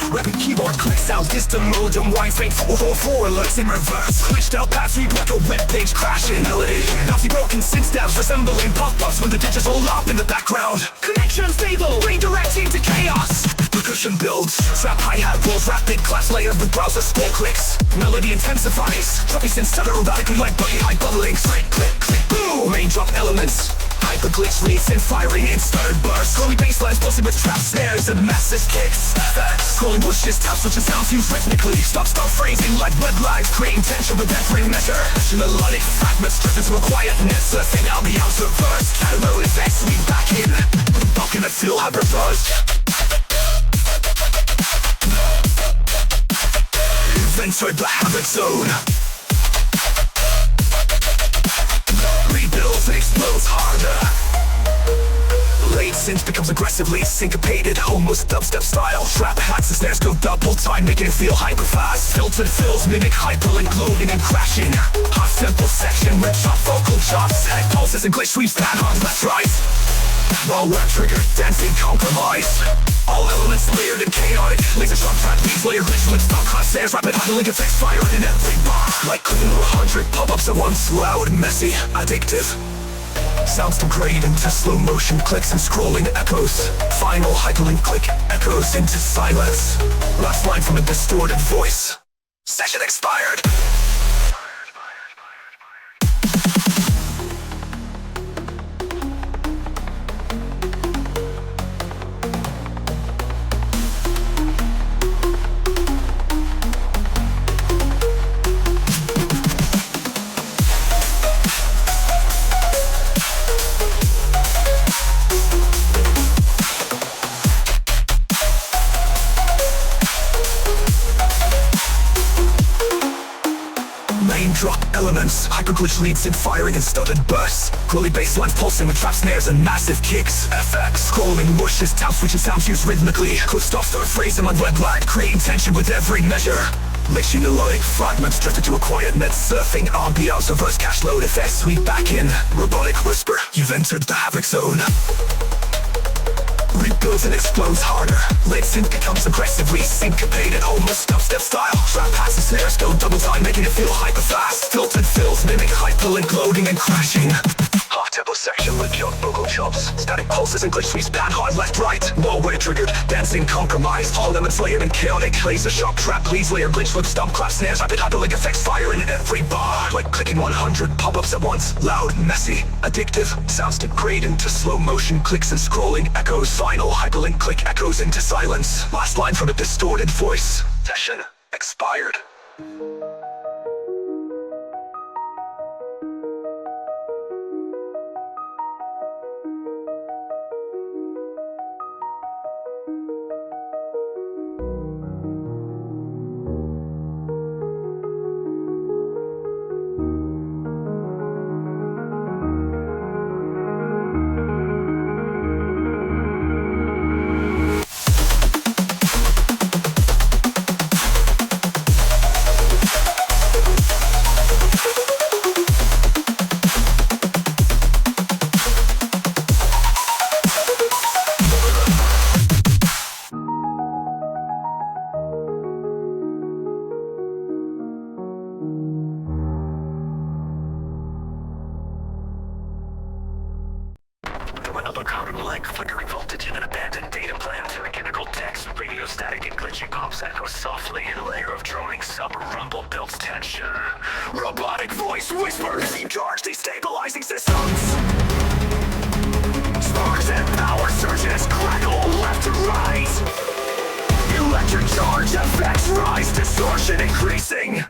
Rapid keyboard click sounds, distant modem, wide faint 444 alerts in reverse. Glitched out paths, read like a web page crashing melody. Nazi broken synth stabs, resembling pop-ups when the digits all up in the background. Connection stable, redirecting to chaos. Percussion builds, trap hi-hat rolls, rapid class layered with browser scroll clicks. Melody intensifies, dropping synth stutter erratically like buggy high bubbling. Click, click, click, boom. Main drop elements. Hyper glitch leads in firing inspired bursts. Scrolling basslines pulsing with trap snares and massive kicks. Scrolling bushes, tab switches sounds used rhythmically. Stop phrasing like red lines, creating tension with every measure. Melodic fragments drift into a quietness. Surfing ambiance reverse. Catamount effects sweep back in. Balking and feel hyper buzzed. Entered the havoc zone. Rebuilds and explodes harder. Late synth becomes aggressively syncopated, almost dubstep style. Trap hats and snares go double time, making it feel hyper fast. Filtered fills mimic hyperlink loading and crashing. Hot tempo section with chop vocal chops. Head pulses and glitch sweeps pan on left right. Malware trigger, dancing compromise. All elements layered and chaotic. Laser shot trap beats, layer glitch with stop class snares. Rapid hyperlink effects firing in every bar. Like 100 pop-ups at once. Loud, messy, addictive. Sounds degrade into slow motion clicks and scrolling echoes. Final hyperlink click echoes into silence. Last line from a distorted voice. Session expired. Drop elements, hyperglitch leads in firing and studded bursts. Glowly basslines pulsing with trap snares and massive kicks. FX, scrolling mushes, tab switching sounds used rhythmically. Quick stop start phrasing on red line, creating tension with every measure. Mixing melodic fragments drifted to a quiet net. Surfing ambiance, reverse cache load effects sweep back in. Robotic whisper, you've entered the havoc zone. Rebuilds and explodes harder. Late synth becomes aggressively syncopated, almost dubstep style. Trap hats and snares go double time, making it feel hyper fast. Filtered fills mimic hyperlink loading and crashing. Half tempo section with jump vocal chops. Static pulses and glitch sweeps pan hard left right. Malware triggered, dancing compromised. All elements layered and chaotic. Laser shock trap leads layer glitch with stomp clap snares. Rapid hyperlink effects fire in every bar. Like clicking 100 pop-ups at once. Loud, messy, addictive. Sounds degrade into slow motion clicks and scrolling echoes. Final hyperlink click echoes into silence. Last line from a distorted voice. Session expired. Another common leg, flickering voltage in an abandoned data plant. Mechanical text, radio static and glitching pops echo softly. A layer of droning sub-rumble builds tension. Robotic voice whispers, charge destabilizing systems. Sparks and power surges crackle left to right. Electric charge effects rise, distortion increasing.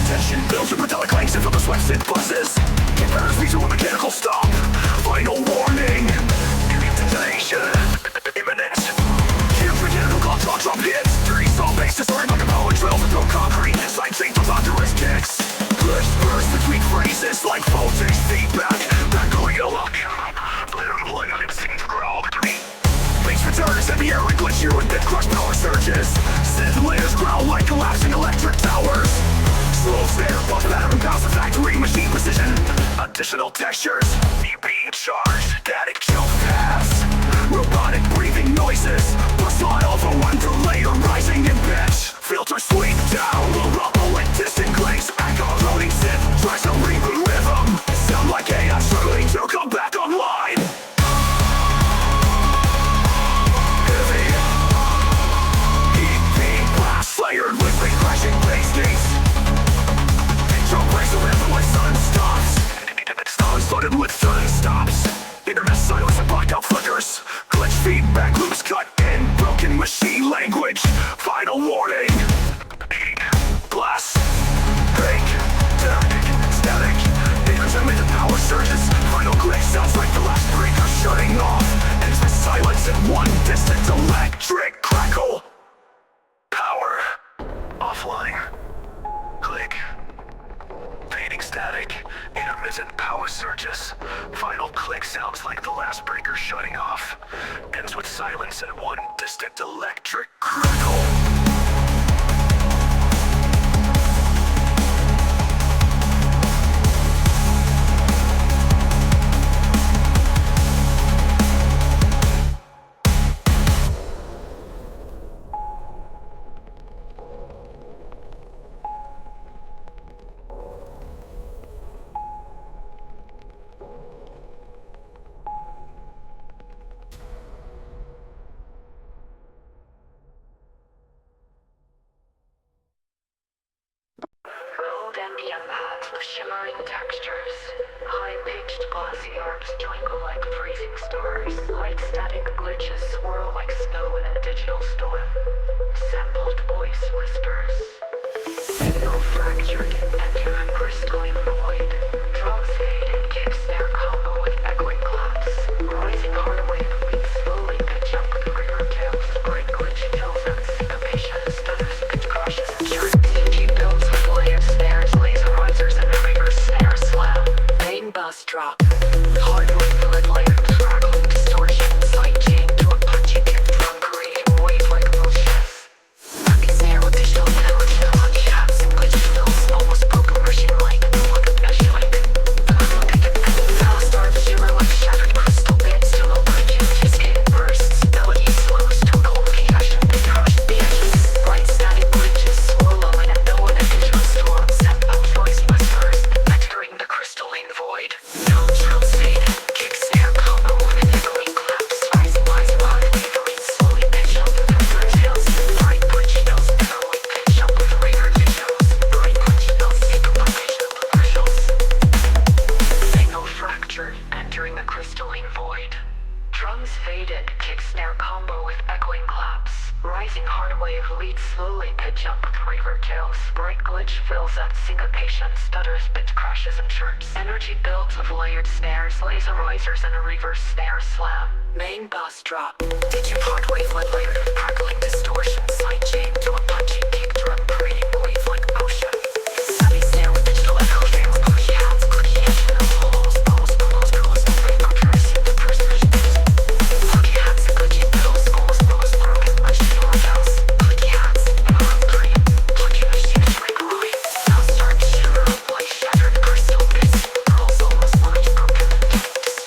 Tension builds with metallic clanks and from the sweat synth buzzes. It burns me to a mechanical stop. Final warning. Detonation imminent. Huge mechanical clock drop hits. Dirty saw bases soaring like a power drill through concrete. Side sync for thunderous kicks. Glitch burst between phrases like voltage feedback. Back going a lock. Literally I'm singing to growl. Bass returns in the air and glitch here with bit crush power surges. Synth layers growl like collapsing electric towers. Slow snare, buff pattern, bounce of factory machine precision. Additional textures, being charged, static choke paths. Robotic breathing noises, plus smile for one through later right. rising in pitch. Filters sweep down, will rumble in distant clicks. Echo loading synth tries to reboot rhythm. Sound like AI struggling to come back online. Heavy heat beam blast layered with crashing bass beats. Intro breaks the rhythm when sun stops. Songs loaded with sudden stops. Internet silence and blocked out flickers. Glitch feedback loops cut in broken machine language. Final warning. Glass, break, static. Intermittent power surges. Final glitch sounds like the last breaker shutting off. Ends with silence and one distant electric crackle. Power offline. Click. Fading static. Intermittent power surges. Final click sounds like the last breaker shutting off. Ends with silence and one distant electric crackle. Ambient paths with shimmering textures. High-pitched glossy arcs twinkle like freezing stars. Light static glitches swirl like snow in a digital storm. Sampled voice whispers. Signal fractured, entering crystalline void. Drums fade in kick snare combo with echoing claps. Rising hard wave leads slowly pitch up with river tails. Bright glitch fills and syncopation stutters, pitch crashes and churns. Builds with layered snares, laser risers and a reverse snare slam. Main bus drop. Hardwood fillet layered crackling distortion. Side chain to a punchy kick drum creating wave like motions. Lucky snare with digital evolution. Lucky hats and glitch fills almost broken machine like look at mesh like. Fast arms shimmer like shattered crystal bits to low bridges. Cascaded bursts. Melody slows to a cold passion. Crushed bitches. Bright static glitches swirl on and no one digital storm. Sampled voice whispers. Entering the crystalline void. Drums fade. Kick snare combo with echoing claps. Rising on wavering slowly pitch up with river tails. Bright punchy notes echoing pitch up with river tails. Bright punchy notes synchronization of commercials. Signal fractured. Entering the crystalline void. Drums faded. Kick snare combo with echoing claps. Rising hard wave leads slowly pitch up with river tails. Bright glitch fills at syncopation. Stutters, pitch crashes and chirps. Energy builds with layered snares, laser risers and a reverse snare slam. Main boss drop. Digipod wavelet layered with crackling distortion. Side chain to a punchy kick drum creating wave like motion. Savvy snare with digital echo trails. Pushy hats, clicky action and holes. Almost break comparison to perspiration. Lucky hats and glitchy pills. Almost broken machine organs. Clicky hats, arm cream. Plucky machines break away. Now start to shimmer up like shattered crystal bits. Pearls almost large broken.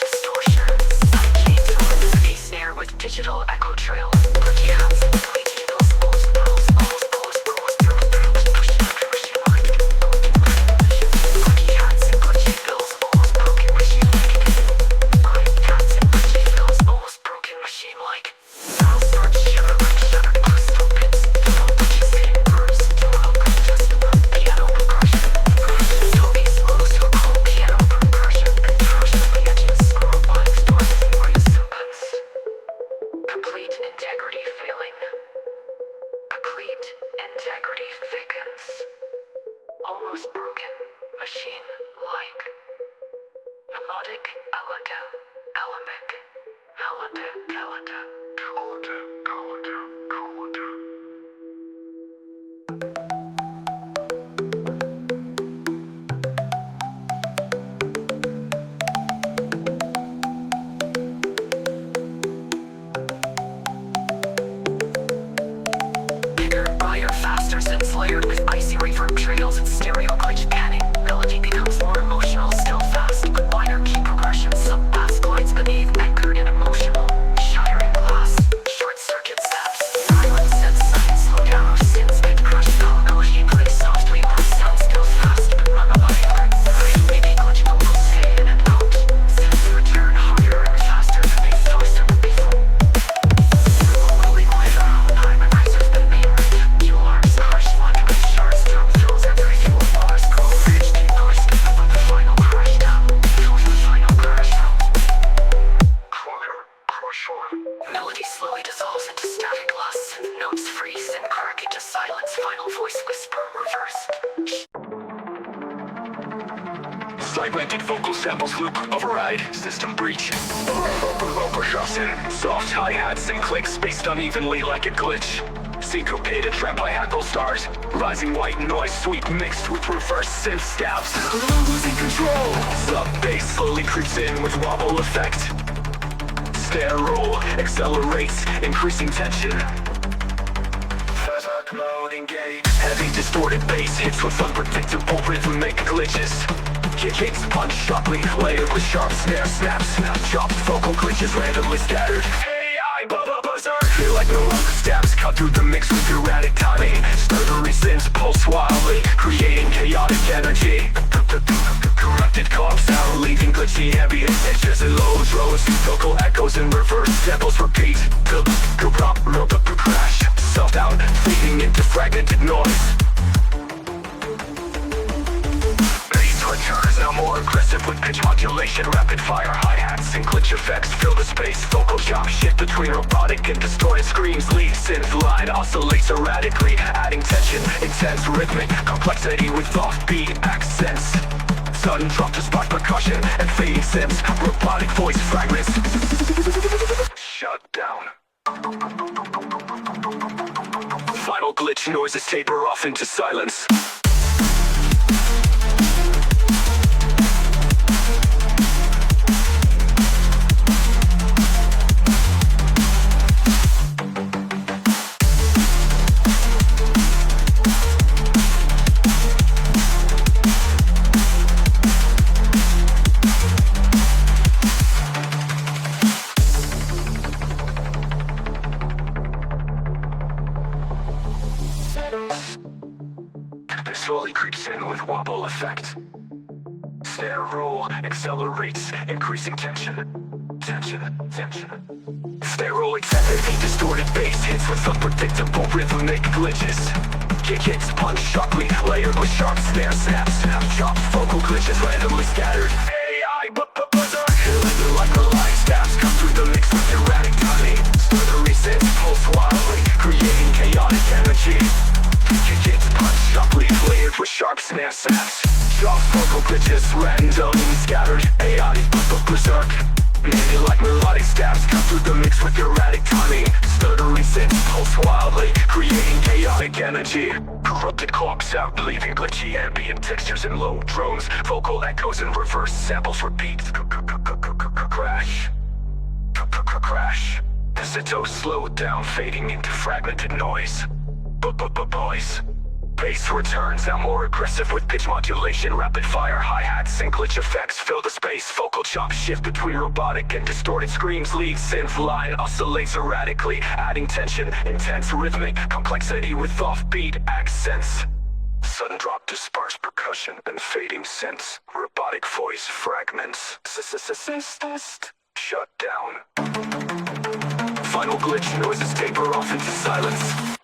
Distortion. Side chain to a heavy snare with digital echo trails. Clicky hats and glitchy pills. Almost pearls pushing up your machine like. Lucky hats and glitchy pills. Almost broken machine like. Lucky hats and glitchy pills. Almost broken machine like. Now start to shimmer like shattered crystal bits. Double pitches hitting curves. To help adjust piano percussion. Toby slows to a cold piano percussion. Corrosion of the edges. Robotics doors and participants. Complete integrity failing. Complete integrity thickens. Almost broken. Machine like. Melodic, elegant, elemic. Melodic, elegant. Bigger, brighter, faster, since layered with icy reverb trails and stereo glitch panning. Melody becomes more emotional, still fast, but minor key progressions, sub-bass glides beneath, anchored and emotional. Shattering glass, short corrupted vocal samples loop, override, system breach. Low percussion, soft hi-hats and clicks spaced unevenly like a glitch. Syncopated trap hi-hat will start. Rising white noise sweep mixed with reverse synth stabs. Losing control, sub-bass slowly creeps in with wobble effect. Snare roll accelerates, increasing tension. Physic mode engaged. Heavy distorted bass hits with unpredictable rhythmic glitches. Kicks punch sharply, layered with sharp snare snaps. Chopped vocal glitches randomly scattered. AI buzzer. Feel like no longer stabs cut through the mix with erratic timing. Sturgery synths pulse wildly, creating chaotic energy. Corrupted comp sound, leaving glitchy ambient pitches and lows, rows. Vocal echoes and reverse samples repeat. Crash, self-doubt, feeding into fragmented noise. Returns now more aggressive with pitch modulation, rapid fire hi-hats and glitch effects fill the space. Vocal chop shift between robotic and distorted screams. Lead synth line oscillates erratically, adding tension, intense rhythmic complexity with offbeat accents. Sudden drop to spark percussion and fading synths, robotic voice fragments. Shut down. Final glitch noises taper off into silence. Slowly creeps in with wobble effect. Snare roll accelerates, increasing tension. Snare roll extended, distorted bass hits with unpredictable rhythmic glitches. Kicks punch sharply, layered with sharp snare snaps. Chopped vocal glitches randomly scattered. AI buzzer. Killing like melodic stabs come through the mix with erratic timing. Sturgery synths pulse wildly, creating chaotic energy. Kicks punch sharply, layered with sharp snare snaps. Chopped vocal glitches randomly scattered. AI berserk. Maybe like melodic stabs come through the mix with erratic timing. Sturgery synths pulse wildly, creating chaotic energy. Corrupted clock sound, leaving glitchy ambient textures and low drones. Vocal echoes and reverse samples repeat. Crash. Pizzitos slowed down, fading into fragmented noise. Boys. Bass returns now more aggressive with pitch modulation, rapid fire hi-hats and glitch effects fill the space. Vocal chop shift between robotic and distorted screams. Lead synth line oscillates erratically, adding tension, intense rhythmic complexity with offbeat accents. Sudden drop to sparse percussion and fading synths, robotic voice fragments. Shut down. Final glitch noises taper off into silence.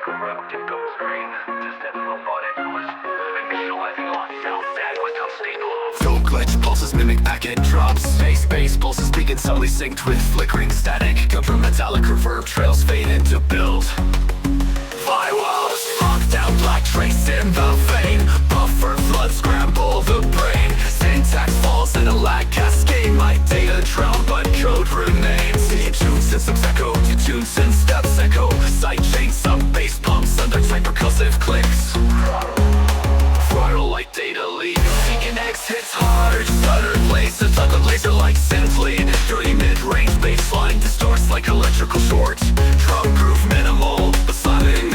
Corrupted gold screen, distant robotic voice, initializing lockdown, bandwidth unstable. Full glitch pulses mimic packet drops. Bass pulses begin subtly synced with flickering static. Come from metallic reverb trails fade into build. Firewalls, locked down black trace in the vein. Buffer flood scramble the brain. Syntax falls in a lag cascade. My data drown but code remains. Deep tune systems like electrical shorts. Drum groove minimal, but slapping.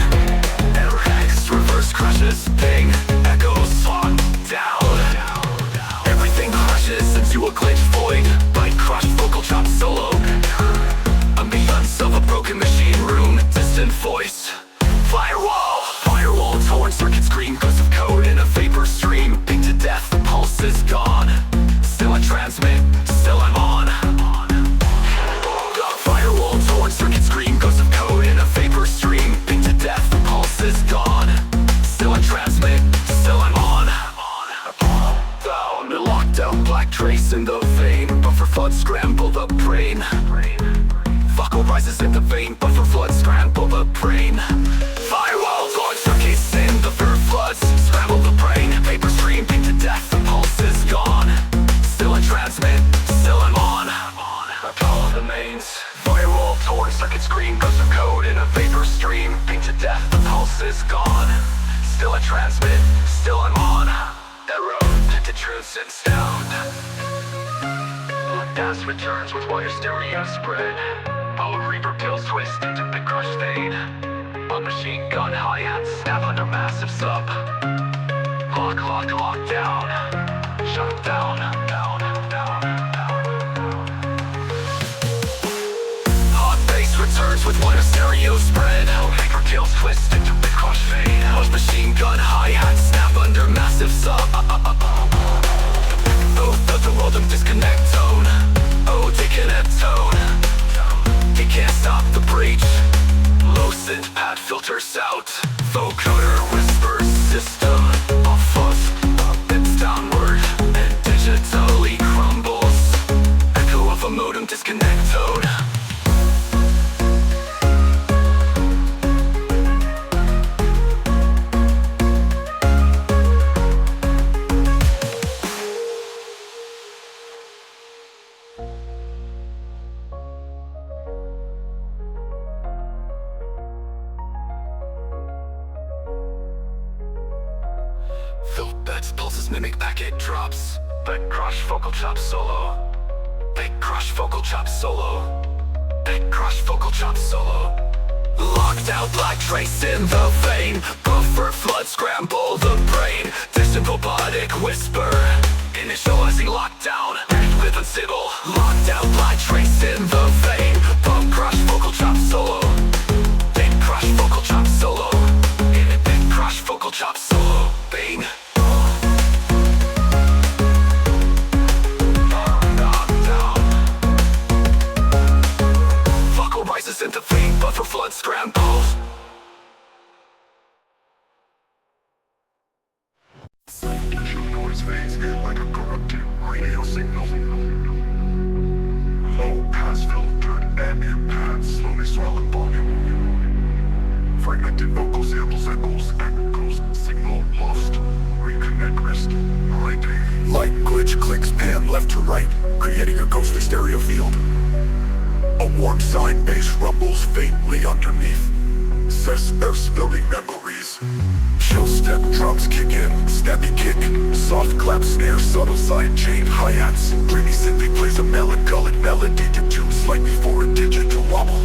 Airheads, reverse crashes, ping. Echoes, slot down. Everything crashes into a glitch void. Bite crush, vocal chop solo. Ambience of a broken machine room. Distant voice. Firewall, torn circuit screen. Ghost of code in a vapor stream. Ping to death, the pulse is gone. Still I transmit, still I'm on. Firewall, torn circuit screen. Ghost of code in a vapor stream. Ping to death, the pulse is gone. Still I transmit, still I'm on. Down, locked down, black trace in the vein. Buffer flood, scramble the brain. Vocal rises in the vein. Buffer flood, scramble the brain. Firewall, torn circuits in the fur floods. Scramble the brain. Vapor stream, ping to death, the pulse is gone. Still I transmit, still I'm on. All the mains. Firewall, torn circuit screen. Ghost of code in a vapor stream. Ping to death, the pulse is gone. Still I transmit, still I'm on. Erode to truths and sound. Gas returns with wire stereo spread. Power reaper pills twist into the crushed vein. A machine gun hi-hat snap under massive sub. Lock down. Shut down. Hot bass returns with wire stereo spread. Reaper kills twist into the crushed vein. A machine gun hi-hat snap under massive sub. The world of disconnect tone. Oh, disconnect tone. He can't stop the breach. Low synth pad filters out. Vocoder whispers system. Off fuzz, bends downward and digitally crumbles. Echo of a modem disconnect tone. Fill beds, pulses mimic packet drops. Back crush, vocal chop solo. Back crush, vocal chop solo. Back crush, vocal chop solo. Locked out, black trace in the vein. Buffer flood, scramble the brain. Distant robotic whisper. Initializing lockdown. With unstable. Locked out, black trace in the vein. Bump crush, vocal chop solo. Back crush, vocal chop solo. Back crush, vocal chop solo. Bang. In the vein, buffer flood scrambles. Noise fades like a corrupted radio signal. Low pass filtered and impact slowly swelling volume. Fragmented vocal samples, echoes, signal lost. Reconnect wrist, right. Light glitch clicks pan left to right, creating a ghostly stereo field. A warm sine bass rumbles faintly underneath. Says they're spilling memories. Chill step drums kick in, snappy kick. Soft clap snare, subtle side chain hi-hats. Dreamy synth plays a melancholic melody to tune slightly for a digital wobble.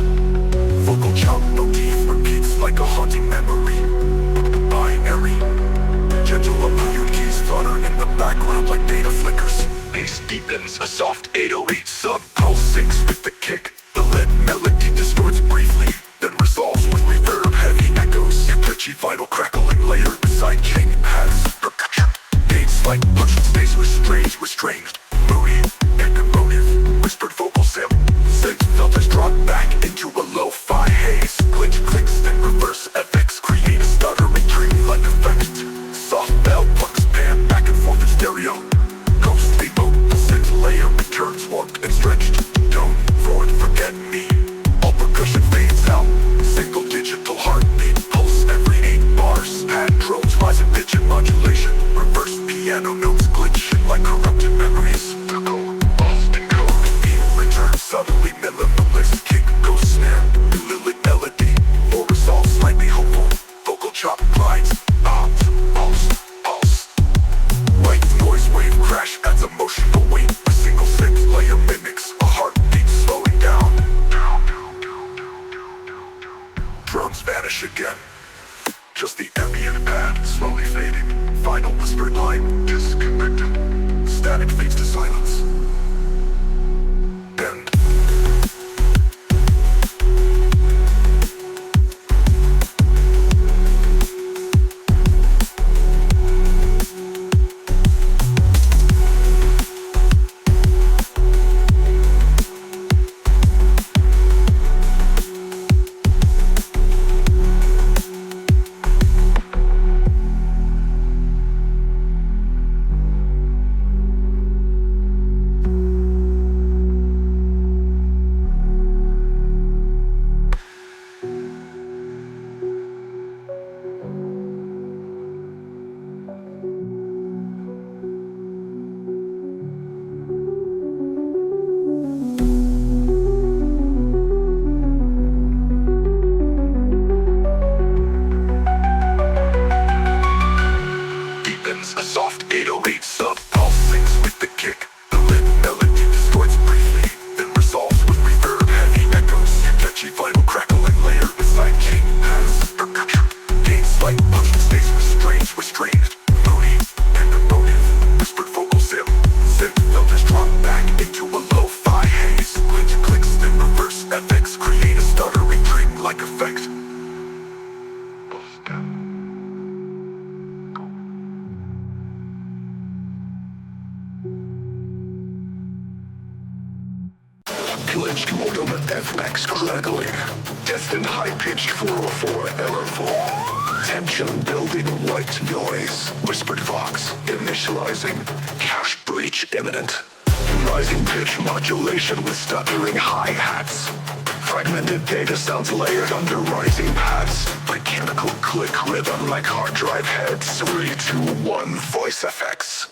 Vocal chop motif repeats like a haunting memory. Binary. Gentle upbeat keys flutter in the background like data flickers. Bass deepens, a soft 808 sub pulse sinks with the kick. The lead melody distorts briefly, then resolves with reverb heavy echoes. Pitchy vital crackling layered beside chain pads. Percussion gains like punch stays restrained. Moody and emotive, whispered vocal sample. Synth filters drop back into a lo-fi haze. Glitch Just the ambient pad, slowly fading. Final whispered line, disconnected. Static fades to silence. End. A soft 808 sub pulsates with the kick. The lit melody distorts briefly, then resolves with reverb. Heavy echoes, catchy vinyl crackling layered with sidechain has percussion. Gain slight punch and stays restrained. Moody and emotive, whispered vocal synth filters drop back into a lo-fi haze. Clicks, then reverse FX create a stuttering dream-like effect. Glitched modem and FX crackling. Destined high-pitched 404 errorful. Tension building white noise. Whispered vox initializing. Cache breach imminent. Rising pitch modulation with stuttering hi-hats. Fragmented data sounds layered under rising pads. Mechanical click rhythm like hard drive heads. 3, 2, 1 voice effects.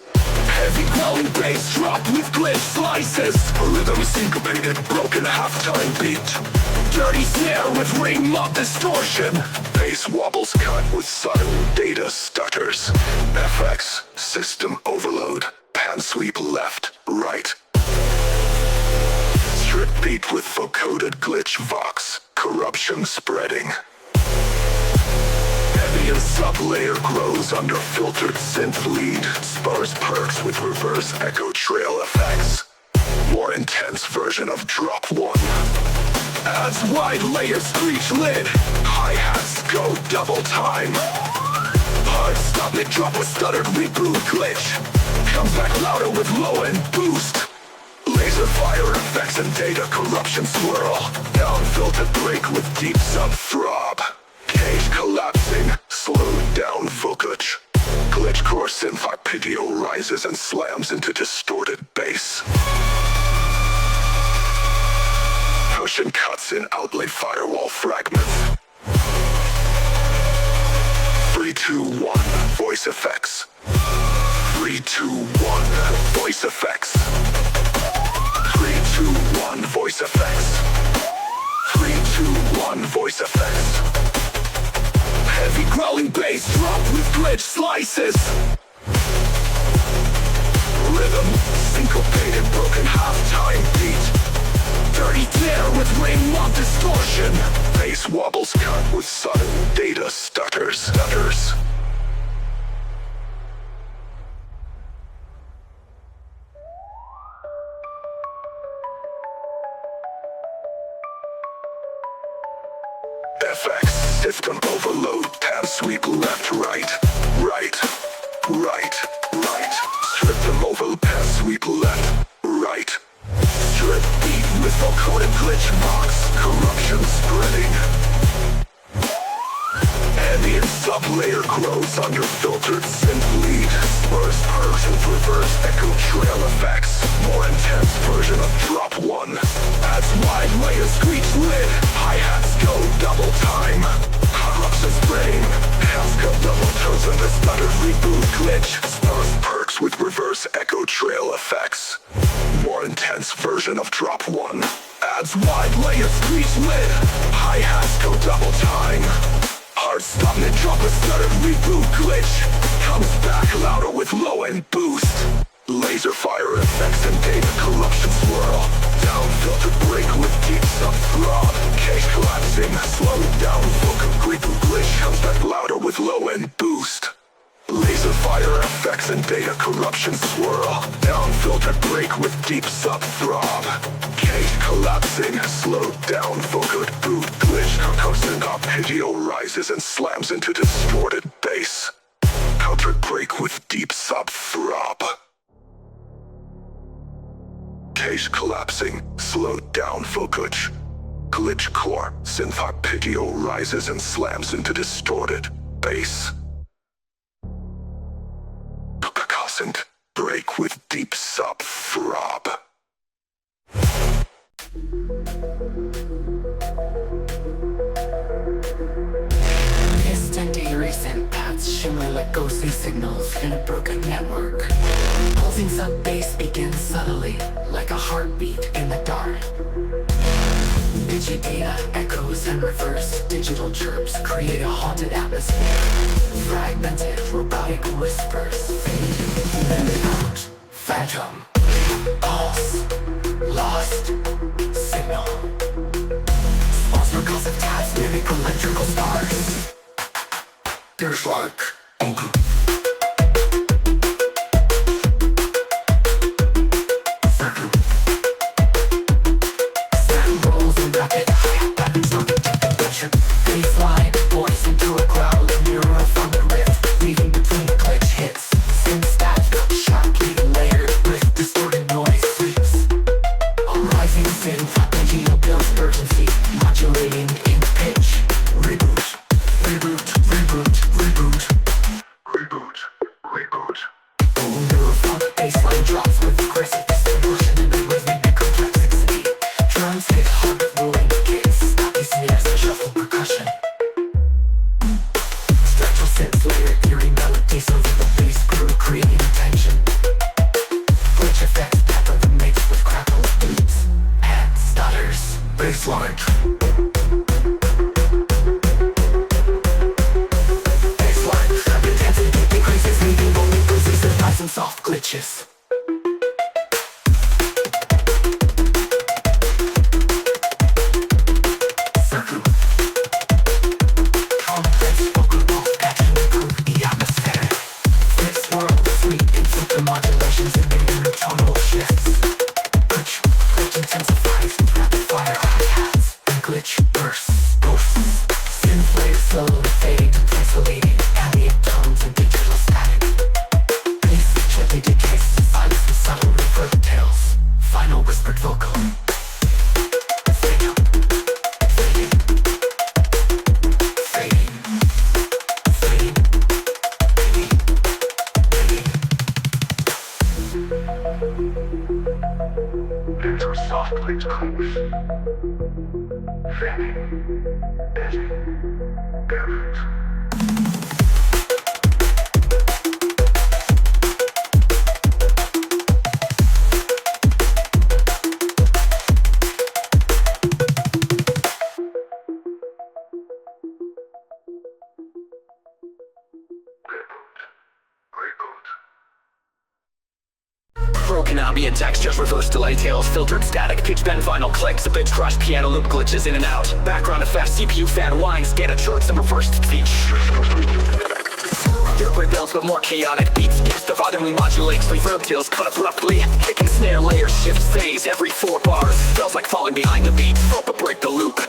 Heavy growling bass drop with glitch slices. Rhythm syncopated, broken halftime beat. Dirty snare with ring mob distortion. Bass wobbles cut with sudden data stutters. FX, system overload. Pan sweep left, right. Strip beat with vocoded glitch vox. Corruption spreading. Heavy sub-layer grows under filtered synth lead. Sparse perks with reverse echo trail effects. More intense version of drop 1. Adds wide layer screech lid. Hi-hats go double time. Hard stop mid drop with stuttered reboot glitch. Comes back louder with low end boost. Laser fire effects and data corruption swirl. Down filtered break with deep sub throb. Cage collapsing, slowed down vocage. Glitch core synth arpeggio rises and slams into distorted bass. Cushion cuts in outlay firewall fragments. 3, 2, 1 voice effects. 3, 2, 1 voice effects. 3, 2, 1 voice effects. 3, 2, 1 voice effects. Heavy growling bass drop with glitch slices. Rhythm, syncopated, broken halftime beat. Dirty snare with ring mob distortion. Bass wobbles cut with sudden data stutters. FX, system overload, tab sweep left, right. Strip them over, tab sweep left, right. Strip beat with vocoded glitch box, corruption spreading. Ambient sub-layer grows under filtered synth lead. Burst perks and reverse echo trail effects. More intense version of drop 1. Adds wide layer screech lid. Hi-hats go double time. Corruption spraying. Half go double toes and the stuttered reboot glitch. Sparse perks with reverse echo trail effects. More intense version of drop 1. Adds wide layer screech lid. Hi-hats go double time. Hard stop mid drop a stuttered reboot glitch. Comes back louder with low end boost. Laser fire effects and data corruption swirl. Down filtered break with deep sub throb. Cage collapsing, slowed down vocal reboot glitch. Comes back louder with with low end boost. Laser fire effects and data corruption swirl. Unfiltered break with deep sub-throb. Cage collapsing, slowed down vocal boot. Glitch composing arpeggio rises and slams into distorted bass. Countered break with deep sub-throb. Cage collapsing, slowed down vocal. Glitch core, synth arpeggio rises and slams into distorted bass. Percussant break with deep sub-throb. Distant recent paths shimmer like ghostly signals in a broken network. Pulsing sub-bass begins subtly, like a heartbeat in the dark. Digidata echoes and reverse digital chirps create a haunted atmosphere. Fragmented robotic whispers fade, then out. Phantom, pulse, lost, signal. False percussive tabs mimic electrical stars. There's like baseline, voice into a cloud, a mirror from the rift, leaving between the glitch hits. Sin static, sharply layered with distorted noise sweeps. A rising synth arpeggio builds urgency, modulating in pitch. Reboot, reboot, reboot, reboot, reboot, reboot. Boom, the funk baseline drops with aggressive distortion and the rhythmic complexity. Drums hit hard with rolling kicks, snappy snares and shuffle percussion. Structural synths layer eerie melodies over the bass groove, creating tension. Glitch effects pepper the mix with crackles, beats, and stutters. Bassline. Bassline. Intensity increases, leaving only bruises and nice and soft glitches. Modulations and the tonal shifts. Glitch intensifies with rapid fire hi-hats and glitch bursts. Synth waves slowly fading to pixelating ambient tones and digital static. Bass gently decays to silence with subtle reverb tails. Final whispered vocal. Fading, fading, fading, fading, fading, fading. Into soft glitch close. Fading, busy, good. Broken ambient textures, reverse delay tails, filtered static, pitch bend vinyl clicks, a bitch crush, piano loop glitches in and out. Background effects, CPU fan whines, SCADA charts and reversed speech. Earthquake bells but more chaotic beats, skips dividingly modulates, reverb tails cut abruptly. Kick and snare layer shift phase every 4 bars. Feels like falling behind the beat, but break the loop.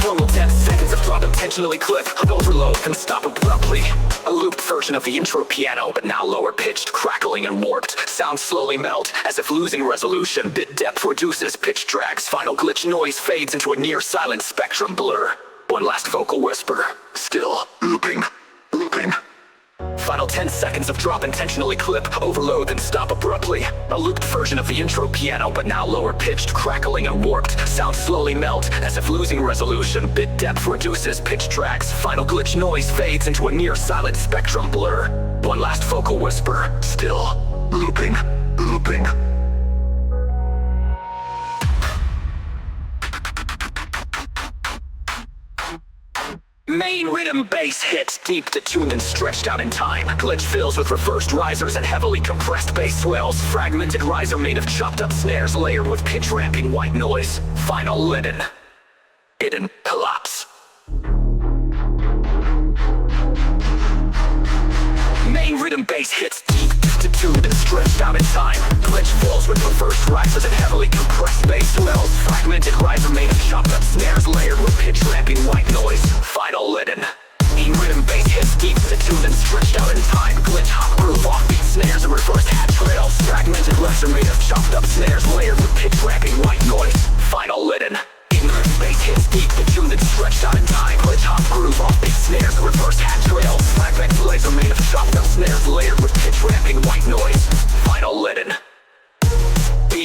Normal 10 seconds of drop intentionally clip, overload and stop abruptly. A looped version of the intro piano, but now lower pitched, crackling and warped. Sounds slowly melt, as if losing resolution. Bit depth reduces, pitch drags. Final glitch noise fades into a near silent spectrum blur. One last vocal whisper, still looping, looping. Final 10 seconds of drop intentionally clip, overload and stop abruptly. A looped version of the intro piano, but now lower pitched, crackling and warped. Sound slowly melt, as if losing resolution. Bit depth reduces, pitch drags. Final glitch noise fades into a near silent spectrum blur. One last vocal whisper, still looping, looping. Main rhythm bass hits deep detuned and stretched out in time. Glitch fills with reversed risers and heavily compressed bass swells. Fragmented riser made of chopped up snares layered with pitch ramping white noise. Final linen. Hidden collapse. rhythm bass hits deep to tuned and stretched out in time. Glitch falls with reverse rises and heavily compressed bass swells. Fragmented riser made of chopped up snares layered with pitch ramping white noise. Final leaden rhythm bass hits deep to tuned and stretched out in time. Glitch hop groove offbeat snares and reverse hat trails. Fragmented riser made of chopped up snares layered with pitch ramping white noise. Final leaden bass hits deep to tuned and stretched out in time. Glitch hop groove offbeat snares and reverse hat trails. Fragmented laser made of chopped up snares layered with pitch ramping white noise. Final leaden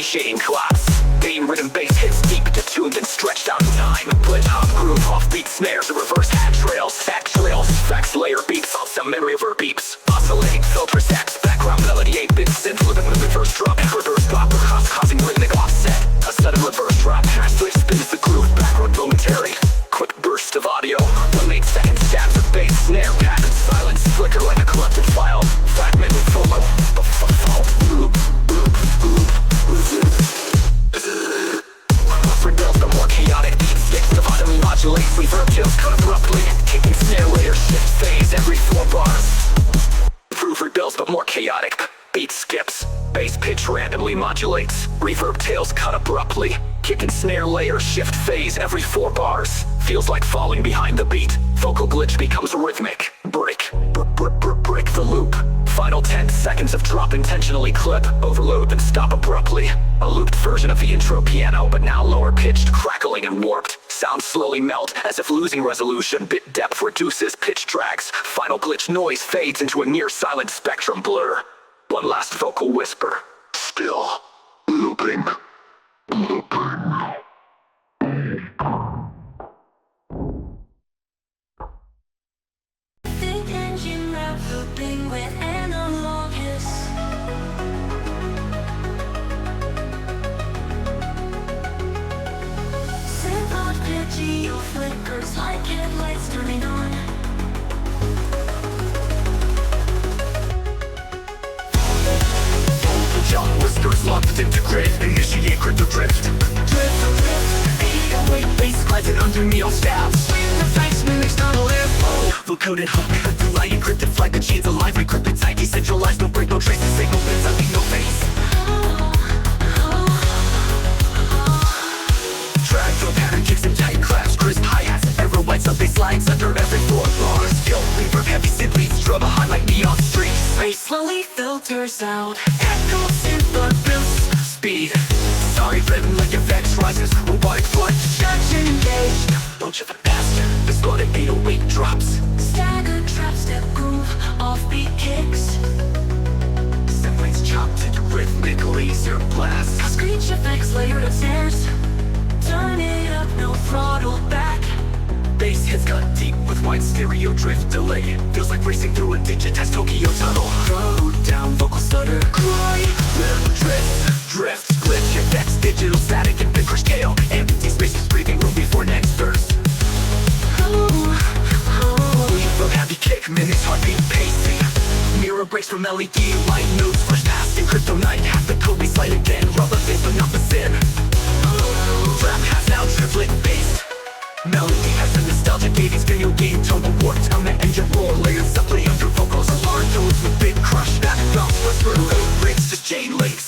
shading claps. Game rhythm bass hits deep to tuned and stretched out in time. Glitch hop groove offbeat snares and reverse hat trails. Sack trails, fax layer beeps, some memory over beeps. Oscillating filter sacks, background melody 8-bit synth living with reverse drop and reverse drop causing rhythmic offset. A sudden reverse drop hash switch spins the groove background momentary. Quick burst of audio, 1 8-second stabs of bass snare pattern silence flicker like a collected file. Fragmented FOMO, loop, loop, loop. Rebuild the more chaotic beat sticks. The bottom modulates, reverb kills cut abruptly. Kicking snare layer shift phase every 4 bars. Proof rebuilds but more chaotic. Beat skips, bass pitch randomly modulates. Reverb tails cut abruptly. Kicking snare layer shift phase every 4 bars. Feels like falling behind the beat. Vocal glitch becomes rhythmic. Break the loop. Final 10 seconds of drop intentionally clip. Overload then stop abruptly. A looped version of the intro piano, but now lower pitched, crackling and warped. Sound slowly melt as if losing resolution. Bit depth reduces, pitch drags. Final glitch noise fades into a near silent spectrum blur. One last vocal whisper. Still looping. Think engine rap looping with analog hiss. Synth arpeggio flickers like headlights turning on. Jump whiskers locked into grid. Initiate crypto drift. Wait, bass glides it under neon stabs. The face mimics tunnel info. Vote-coded hook. The light encrypted flight, the chains alive. Encrypted tight, decentralized, no break, no traces. Signal bits, I leave no face. Drag through pattern kicks and tight claps. Crisp hi-hats, ever lights up bass lines under every 4 bars. Kill, reverb, heavy synth beats, drum behind like neon streaks. Bass slowly filters out. Echo synth but builds speed. Sorry, rhythm like effects rises. Robotic blood, charge engaged. Bunch of the past, exploded 808 drops. Staggered trap step groove, offbeat kicks. Semblance chopped into rhythmic laser blasts. Screech effects layered of snares. Turn it up, no throttle back. Bass hits cut deep with wide stereo drift delay. Feels like racing through a digitized Tokyo tunnel. Throw down, vocal stutter, cry. Drift, glitch effects, digital static and big scale. Empty spaces, breathing room before next verse. Reverb heavy kick, minutes heartbeat pacing. Mirror breaks from LED light notes flash past in kryptonite. Half the code we slide again, rubber face but not the sin. Rap has now triplet based. Melody has a nostalgic 80s video game tonal warped on the engine roar. Layered subtly under vocals, alarm tones with big crush. Back bounce, whisper, low breaks to chain links.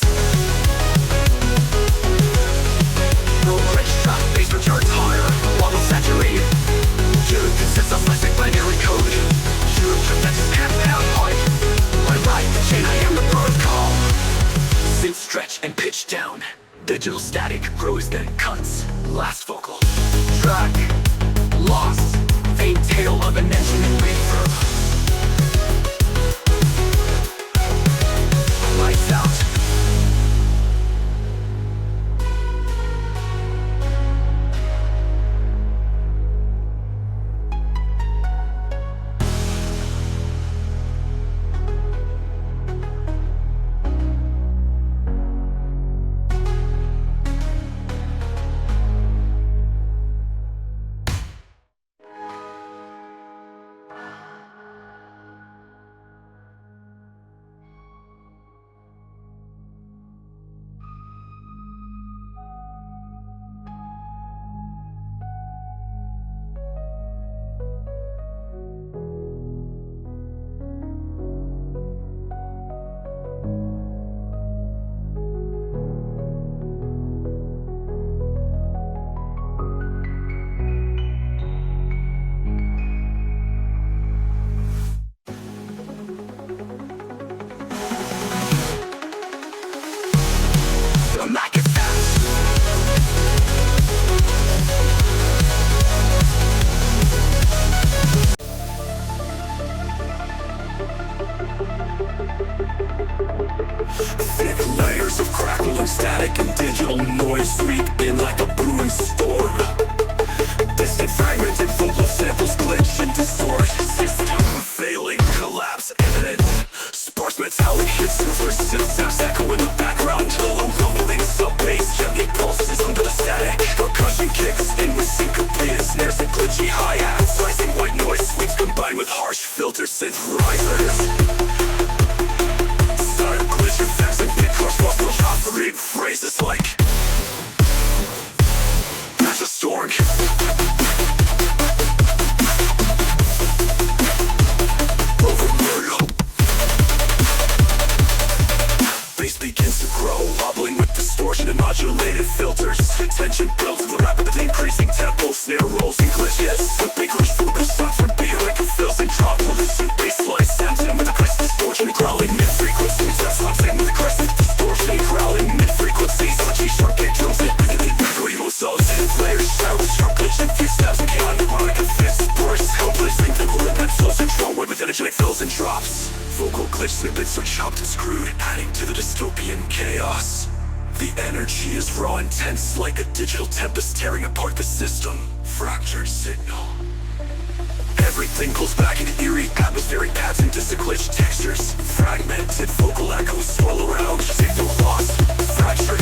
Roll rich trap, bass recharge higher. Model saturated. Shoot consists of plastic binary code. Shoot tremendous half-pound height. I ride the chain, I am the protocol. Synth stretch and pitch down. Digital static grows then cuts. Last vocal track lost. Faint tail of an engine and reverb. Lights out. Static and digital noise sweep in like a brewing storm. Distant fragmented vocal samples glitch and distort. System failing, collapse imminent. Sparse metallic hits reverse synths echo in the background. Low rumbling sub-bass gently pulses under the static. Percussion kicks in with syncopated snares and glitchy hi-hats. Rising white noise sweeps combined with harsh filter synth risers. Startup glitch effects and mid-course buffalo offering phrases like that's a storm. Bass begins to grow, wobbling with distortion and modulated filters. Tension builds with a rapidly increasing tempo. Snare rolls and glitches. The big rush for the suffer beat like a fills and drop. Listen bassline sampling with a crest distortion. Growling mid-frequency. That's what I'm saying with aggressive distortion. Growling mid-frequency. Such sharp kick drums it. Emo cells and layers. Shouts, sharp glitch and few steps. Chaotic chronic and fist. Bursts, helpless, link the rhythm that flows and drum with energetic fills and drops. Vocal glitch snippets are chopped and screwed, adding to the dystopian chaos. The energy is raw and tense like a digital tempest tearing apart the system. Fractured signal. Everything pulls back into eerie atmospheric patterns into glitch textures. Fragmented vocal echoes swirl around. Signal lost, fractured,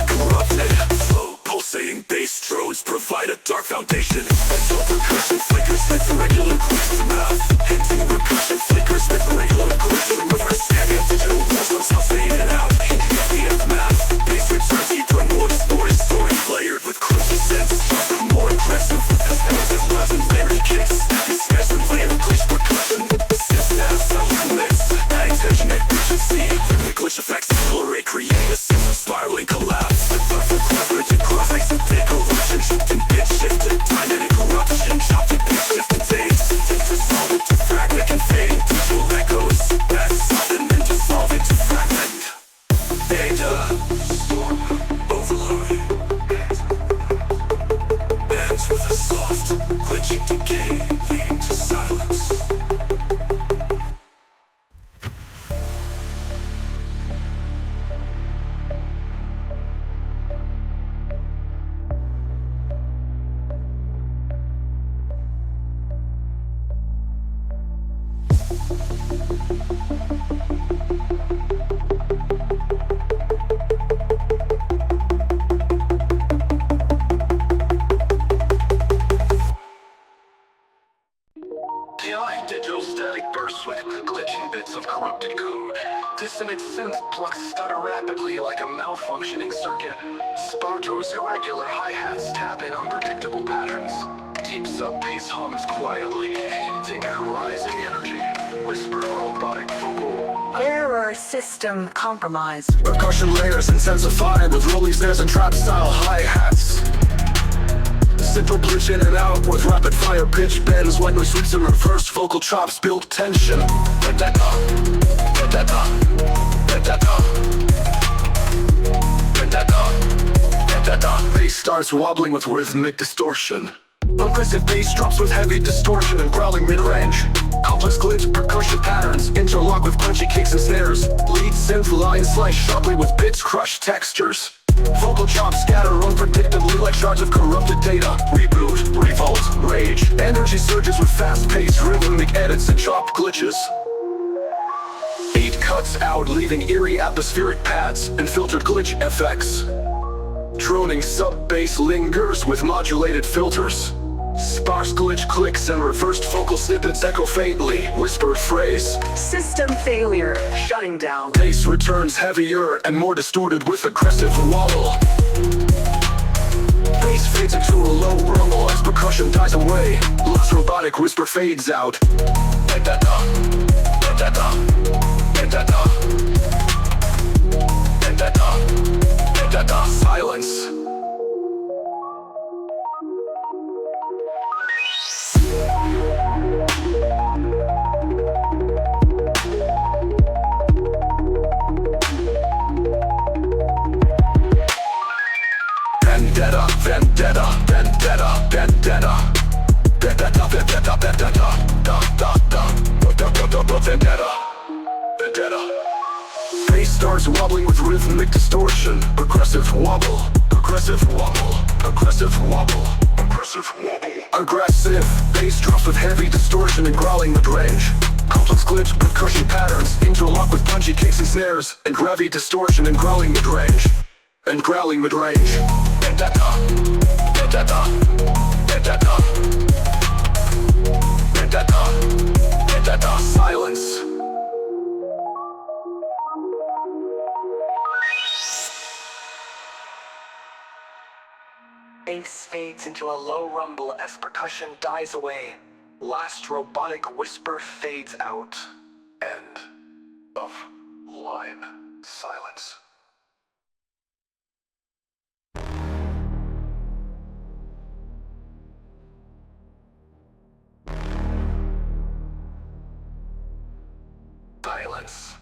corrupted. Slow, pulsating bass drones provide a dark foundation. Until percussion flickers with irregular glitch math. Hinting percussion flickers with irregular glitch. Reverse staggering digital rhythms how faded out. Hinting at the aftermath. Bass returns deeper and more distorted. Story layered with crunchy sense. More aggressive as never as and layered kicks. Snares and layered glitch percussion. Synths sublimits. Adding tension and urgency. The glitch effects accelerate, creating a sense of spiraling collapse. The buffer collaborative cross-links and big corruption. Shifting pitch shifted, dynamic corruption. Chopped and pitch shifting dates. Dissolved to fragment and fading digital echoes. That soften and dissolve into fragment. Data storm overload. Ends with a soft, glitching decay, leading to silence. Digital static bursts with glitching bits of corrupted code. Dissonant synth plucks stutter rapidly like a malfunctioning circuit. Sparto's irregular hi-hats tap in unpredictable patterns. Deep sub-bass hums quietly, hinting at rising energy. Whisper robotic vocal. Error system compromised. Percussion layers intensify with rolling snares and trap-style hi-hats. Central glitch in and out with rapid fire pitch bends. White noise sweeps and reverse vocal chops build tension. Vendetta, vendetta, vendetta, vendetta, vendetta. Bass starts wobbling with rhythmic distortion. Aggressive bass drops with heavy distortion and growling mid-range. Complex glitch percussion patterns interlock with punchy kicks and snares. Lead synth lines slice sharply with bits crush textures. Vocal chops scatter unpredictably like shards of corrupted data. Reboot, revolt, rage. Energy surges with fast-paced rhythmic edits and chopped glitches. Beat cuts out leaving eerie atmospheric pads and filtered glitch effects. Droning sub-bass lingers with modulated filters. Sparse glitch clicks and reversed vocal snippets echo faintly. Whispered phrase. System failure. Shutting down. Bass returns heavier and more distorted with aggressive wobble. Bass fades into a low rumble as percussion dies away. Last robotic whisper fades out. Vendetta, vendetta, vendetta, vendetta, vendetta. Silence. Vendetta, vendetta, vendetta, vendetta, vendetta, vendetta, vendetta, da, da, da, da, guitars wobbling with rhythmic distortion. Progressive wobble, progressive wobble, progressive wobble, progressive wobble. Aggressive bass drops with heavy distortion and growling mid-range. Complex glitch percussion patterns interlock with punchy kicks and snares, and gravity distortion and growling mid-range. And growling mid-range. Vendetta, vendetta, vendetta, vendetta, vendetta. Silence. Bass fades into a low rumble as percussion dies away. Last robotic whisper fades out. End of line. Silence. Silence.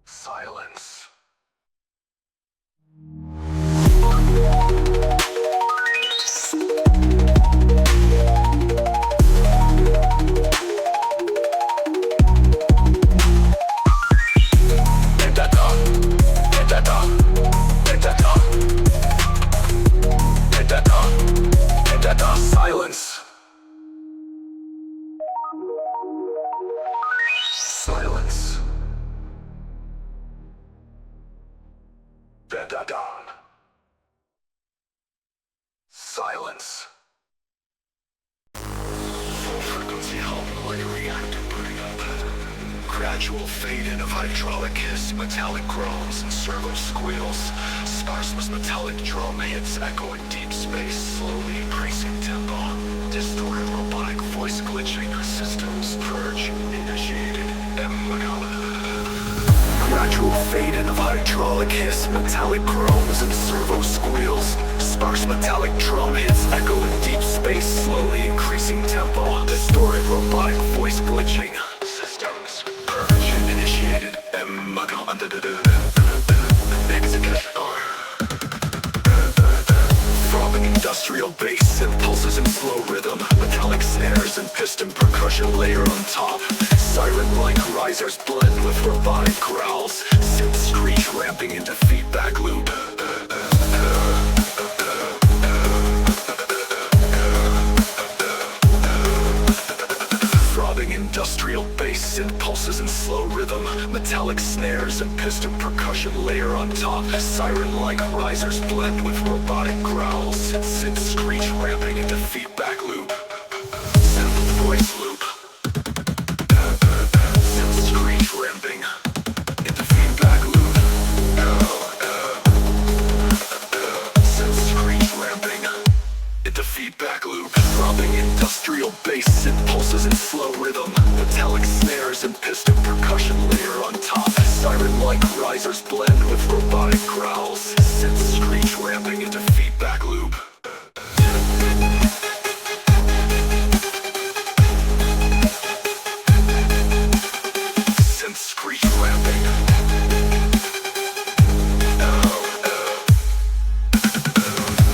Silence. Silence. Silence. Vendadon. Silence. Full frequency hum like a reactor burning up. Gradual fade in of hydraulic hiss, metallic groans and servo squeals. Sparseless metallic drum hits echo in deep space, slowly increasing tempo. Distorted robotic voice glitching, systems purge, initiated, gradual fade in of hydraulic hiss, metallic groans and servo squeals. Sparse metallic drum hits echo in deep space, slowly increasing tempo. Distorted robotic voice glitching, systems purge, initiated, throbbing industrial bass impulses in slow rhythm, metallic snares and piston percussion layer on top. Siren-like risers blend with robotic growls, synth screech ramping into feedback loop. Throbbing industrial bass impulses in slow rhythm, metallic snares and piston percussion layer on top. Siren-like risers blend with robotic growls, synth screech ramping into feedback loop. Sampled voice loop. Synth screech ramping into feedback loop. Synth screech ramping into feedback loop. Throbbing industrial bass impulses in slow rhythm, metallic snares and piston percussion layer on top. Siren-like risers blend with robotic growls, synth screech ramping into feedback loop. Synth screech ramping.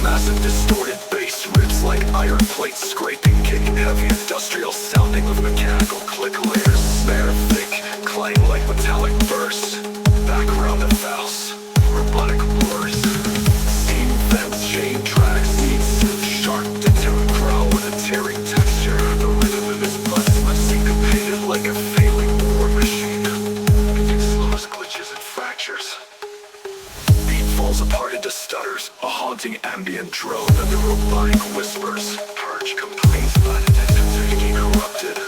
Massive distorted bass rips like iron plates scraping, kicking heavy industrial sounding with mechanical click layers. Snare thick, clang like metallic bursts. Background of valves, robotic blurs. Steam vents, chain tracks, seats, sharp deterrent growl with a tearing texture. The rhythm of his blood syncopated like a failing war machine. Slows, glitches and fractures. Beat falls apart into stutters, a haunting ambient drone under robotic whispers. Purge complete, but intensity corrupted.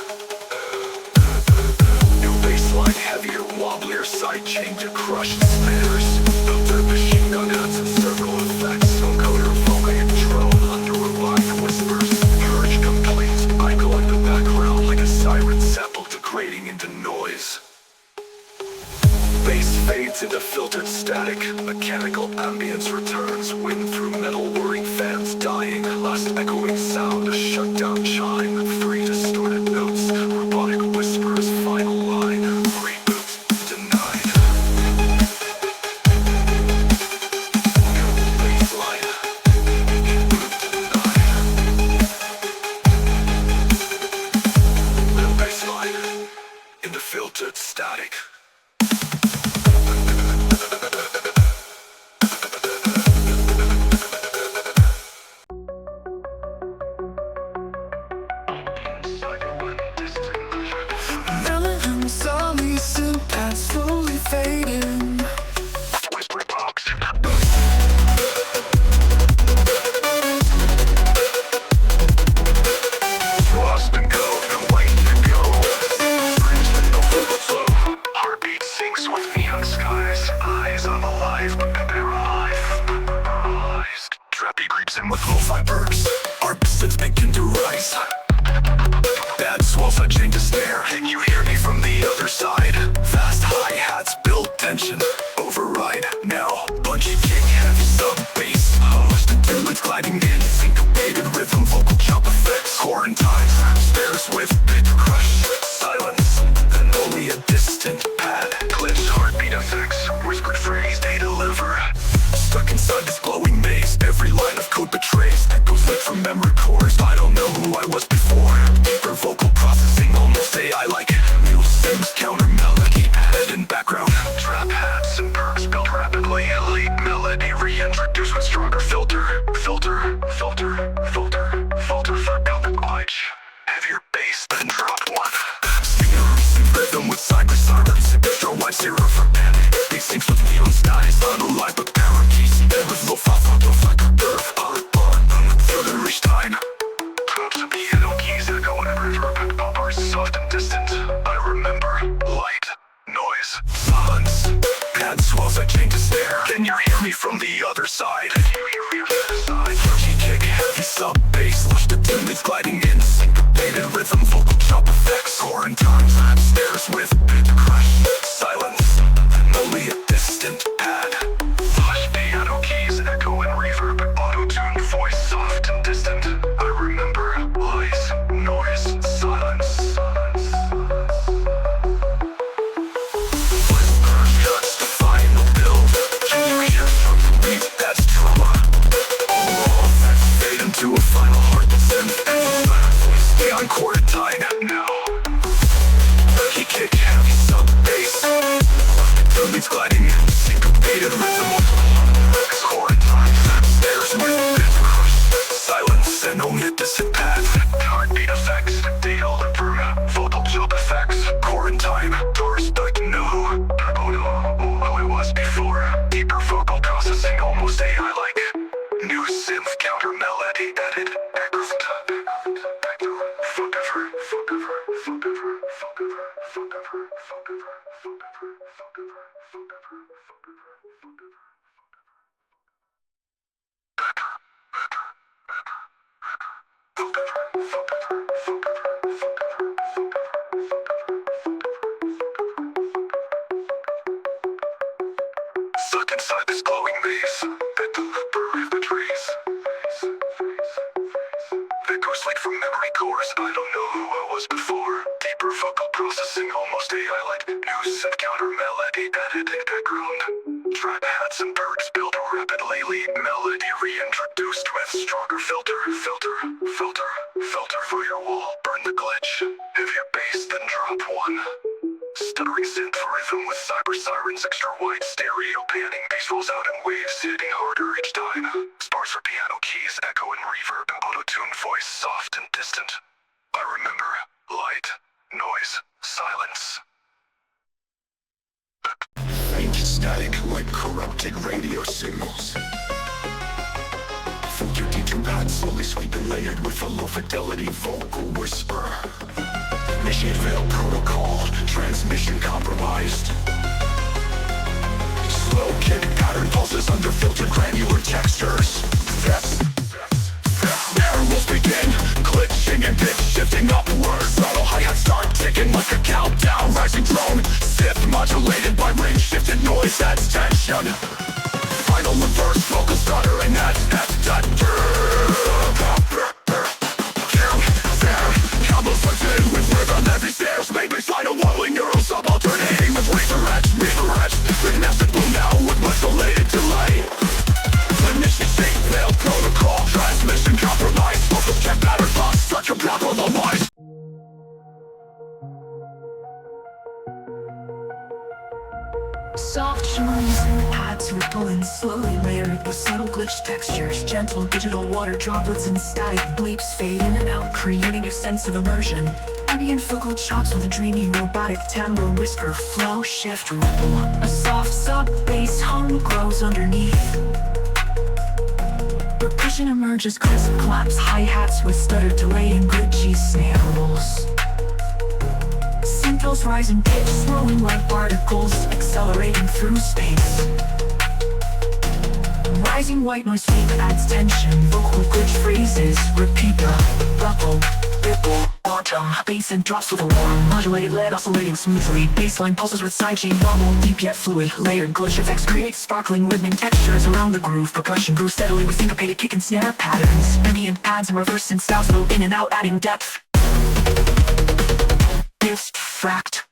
New bassline, heavier, wobblier sidechain to crushed snares. Filtered machine gun hits and circle effects. Encoder, foaming and drone under robotic whispers. Purge complete, I go in the background like a siren sample degrading into noise. Bass fades into filtered static, mechanical ambience returns, wind through metal whirring fans dying, last echoing sound, a shutdown chime, three distorted notes, robotic whispers, final line, reboot, denied. Bassline, denied. Bassline, into filtered static. walls I chain to stare. Can you hear me from the other side? Fast hi-hats build tension, override now. Bungee kick, heavy sub bass, hush the tunes gliding in, syncopated rhythm, vocal chop effects, quarantine, stairs with bit crush, silence, and only a distant pad, glitch, heartbeat effects, whispered phrase they deliver. Stuck inside this glowing maze, every line of code betrays echoes lit from memory cores. I don't know who I was before. Deeper vocal processing, almost AI-like. Mule sims, counter melody, head in background. Trap hats and perks built rapidly. Elite melody reintroduced with stronger filter. Filter, filter, filter, filter for output pitch. Heavier bass, then drop one. Rhythm with cyber silence, extra wide zero for panic. These things with neon skies, unalive but power keys. There was no fast like a curve. Further reach time. Drops of piano keys echo and reverb. Poppers soft and distant. I remember light, noise, silence. Pad swells I chain to stare. Can you hear me from the other side? Bungee kick, heavy sub bass, lush the tune is gliding in. Syncopated rhythm, vocal chop effects, quarantine, stairs with bit crush, silence, only a distant pad. Hush piano keys, echo and reverb, auto-tuned voice, soft and distant. I remember lies, noise, silence. Whisper cuts the final build. Can you hear from the beat? That's trauma. All effects fade into a final heart descent. Stay on quarantine now. He kick heavy sub bass. The beats gliding, syncopated rhythm. Quarantine, stairs with bit crush. Silence and only a distant path. Heartbeat effects, deliver. Vocal chop effects, quarantine. Doors stuck to know. Oh no, how I was before. Deeper vocal processing, almost AI-like. New synth counter melody edit. Stuck inside this glowing maze, at the upper of the trees. Echoes late from memory cores. I don't know who I was before. Deeper vocal processing, almost AI-like. New synth counter melody edited background. Trap hats and birds built rapidly. Lead melody reintroduced with stronger filter, filter, filter, filter for your wall. Burn the glitch. Heavier bass, then drop one. Stuttering synth rhythm with cyber sirens, extra wide stereo panning, bass rolls out in waves, hitting harder each time. Sparser piano keys, echo and reverb, auto-tuned voice, soft and distant. I remember light, noise, silence. Faint static like corrupted radio signals. Filter D2 pad slowly sweeping layered with a low fidelity vocal whisper. Initiate failed protocol, transmission compromised. Slow kick pattern pulses under filtered granular textures. Fast narrows begin, glitching and pitch shifting upwards. Auto hi-hats start ticking like a countdown. Rising drone, stiff modulated by range shifted noise adds tension. Final reverse vocal stuttering at combos lifted with rhythm, heavy stairs made me slide a wobbling neural sub alternating with reverb edge. Written as the boom now with much delayed delay. Initiate failed protocol, transmission compromised. Vocal check pattern thoughts, such a block on the wise. Soft shimmies and pads rippling slowly layered with subtle glitch textures. Gentle digital water droplets and static bleeps fade in and out, creating a sense of immersion. Ambient vocal chops with a dreamy robotic timbre whisper, flow, shift, ripple. A soft sub-bass hum grows underneath. Percussion emerges, crisp claps, hi-hats with stuttered delay and glitchy snare rolls. Synthes rise in pitch, swirling like particles, accelerating through space. Rising white noise feed adds tension, vocal glitch phrases, repeat the buckle, ripple, bottom. Bass and drops with a warm, modulated lead oscillating smoothly. Bassline pulses with sidechain, normal, deep yet fluid. Layered glitch effects create sparkling rhythmic textures around the groove. Percussion grew steadily with syncopated kick and snare patterns. Ambient adds and reverse synth styles flow in and out, adding depth. Fract.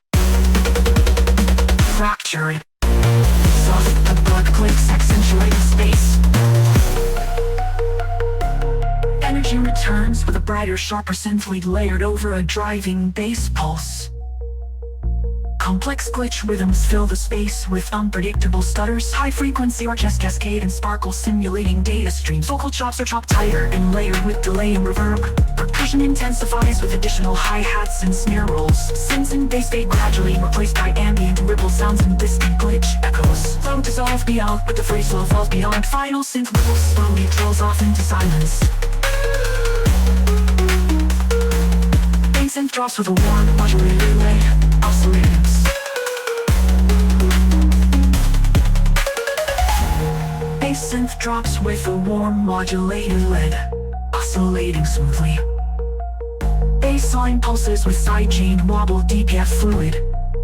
Fractured. Soft abrupt clicks accentuating space. Energy returns with a brighter, sharper synth lead layered over a driving bass pulse. Complex glitch rhythms fill the space with unpredictable stutters. High-frequency arches cascade and sparkle simulating data streams. Vocal chops are chopped tighter and layered with delay and reverb. Percussion intensifies with additional hi-hats and snare rolls. Synths and bass fade gradually, replaced by ambient ripple sounds and distant glitch echoes. Flow dissolve beyond with the phrase flow falls beyond. Final synth ripple slowly trails off into silence. Bass synth drops with a warm, modulated relay. Oscillators. Bass synth drops with a warm modulated lead, oscillating smoothly. Bassline pulses with sidechain wobble, deep yet fluid.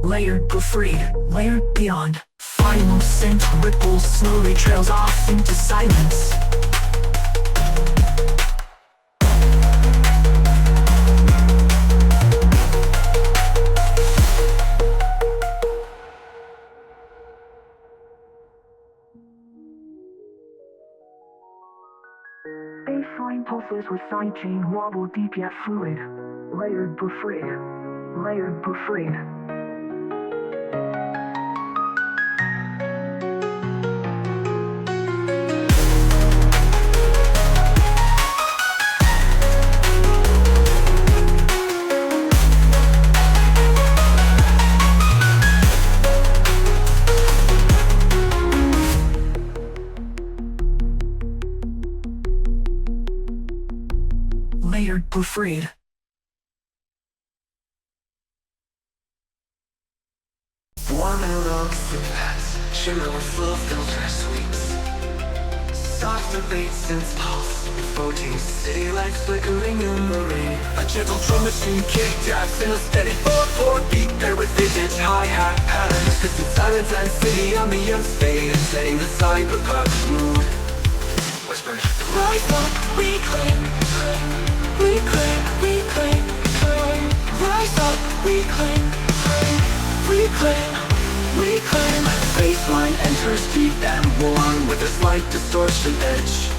Layered proofread, layered beyond. Final synth ripples slowly trails off into silence. Bassline pulses with sidechain wobble, deep yet fluid. Layered proofread, layered proofread. Layered proofread. Warm and low pads, sugar with full filter sweeps. Softer bass synth pulse, floating city lights flickering in the rain. A gentle drum machine kick taps in a steady 4/4 beat there with vintage hi-hat patterns. Distant silence and city ambience fade, setting the cyberpunk mood. Whisper, rise up, reclaim, reclaim, reclaim, reclaim. Rise up, reclaim, reclaim, reclaim. Bassline enters deep and warm with a slight distortion edge.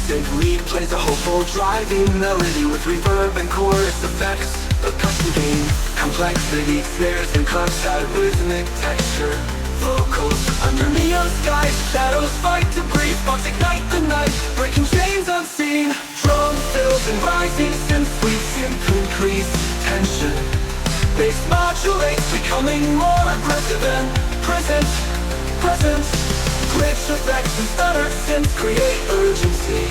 Synth lead plays a hopeful driving melody with reverb and chorus effects. Percussion gain complexity, snares and claps add rhythmic texture. Vocals under neon skies, shadows fight to breathe, sparks ignite the night, breaking chains unseen. Drum fills and rising synth sweeps into increased tension. Bass modulates, becoming more aggressive and present. Glitch effects and stutter synths create urgency.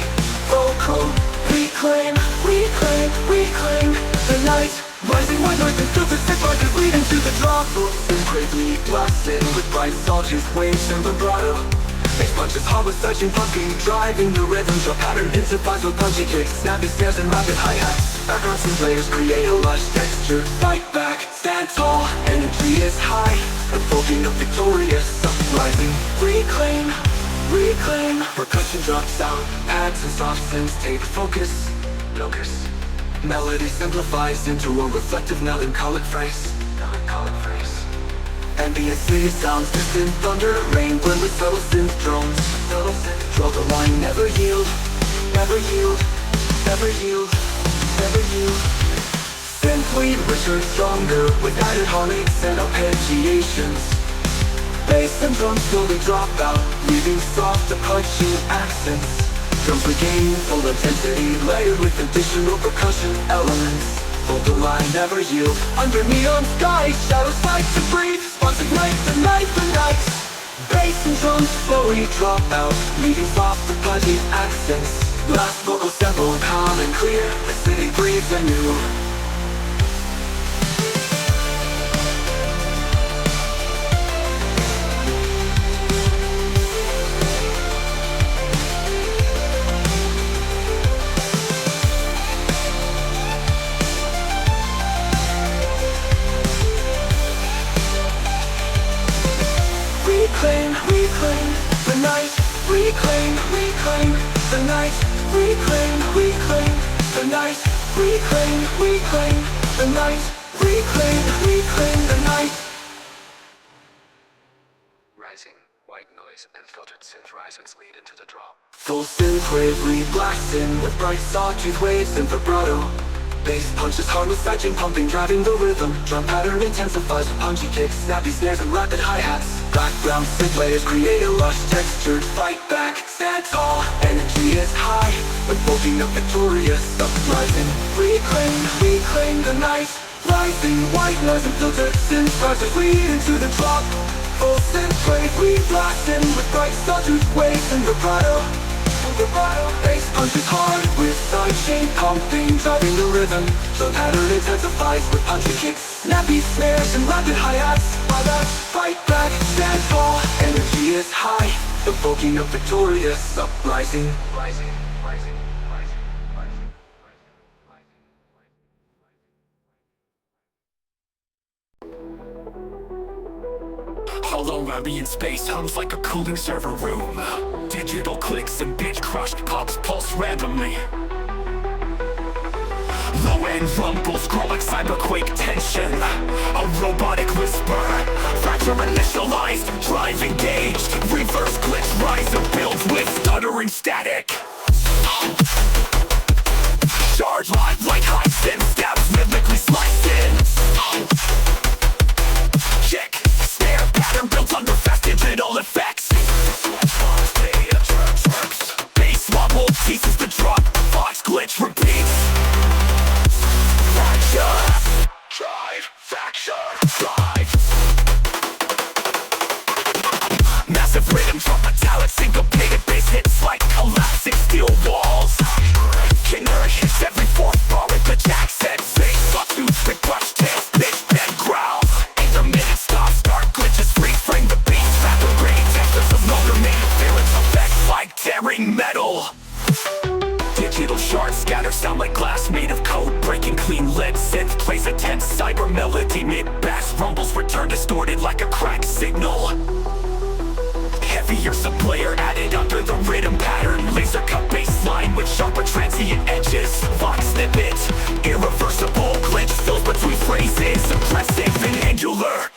Vocal reclaim, reclaim, reclaim the night. Rising white noise and filters synth markers lead into the drop. And gravely blasted with bright sawtooth waves and vibrato. Bass punches hard with touching, pumping, driving the rhythm. Drop pattern intensifies with punchy kicks, snappy snares and rapid hi-hats. Backgrounds and layers create a lush texture. Fight back, stand tall, energy is high, evoking a victorious uprising. Reclaim, reclaim. Percussion drops out, pads and soft synths take focus. Melody simplifies into a reflective melancholic phrase. Ambient city sounds, distant thunder, rain blend with subtle synth drones. Draw the line, never yield, never yield, never yield, never yield. Synth lead richer, stronger, with added harmonics and arpeggiations. Bass and drums slowly drop out, leaving soft punching accents. Drums regain full intensity, layered with additional percussion elements. Hold the line, never yield. Under neon skies, shadows fight to breathe. Sparks ignite the night, the night. Bass and drums slowly drop out, leaving soft arpeggiated accents. Last vocal sample calm and clear, the city breathes anew. reclaim the night, reclaim the night, reclaim the night, reclaim the night, reclaim the night. Rising, white noise and filtered synth rises lead into the drop. Full synthwave reblasting with bright sawtooth waves and vibrato. Bass punches hard with fetching, pumping, driving the rhythm. Drum pattern intensifies with punchy kicks, snappy snares and rapid hi-hats. Background synth layers create a lush textured fight back. Stand tall, energy is high, evoking a victorious uprising. Reclaim the night. Rising, white noise and filtered synth rises lead into the drop. Full synthwave reblasting with bright sawtooth waves and vibrato. Bass punches hard with sidechain pumping, driving the rhythm. The pattern intensifies with punchy kicks, snappy snares and rapid hi-hats. Fight back, stand tall, energy is high, evoking a victorious uprising. Hollow ambient space hums like a cooling server room. Digital clicks and bitch crushed pops pulse randomly. Low-end rumbles grow like cyberquake tension. A robotic whisper, fracture initialized, drive engaged. Reverse glitch rise and builds with stuttering static. Charge live like high-sin stabs rhythmically slicing. Check, snare pattern built under fast digital effects. Bass wobble teases the drop, Fox glitch repeats. Fracture, drive, fracture, drive. Massive rhythm drop, metallic syncopated bass hits like collapsing steel walls. Killer hits every fourth bar with the jack set. Bass sawtooth with brush tails, pitch bend growls. Intermittent stop start glitches reframe the beat. Rapid brain textures of motor interference effects like tearing metal. Digital shards scatter sound like glass made of code breaking. Clean lead synth plays a tense cyber melody. Mid-bass rumbles return distorted like a cracked signal. Heavier sub-layer added under the rhythm pattern. Laser cut bass line with sharper transient edges. Vox snippet, irreversible glitch fills between phrases. Aggressive and angular.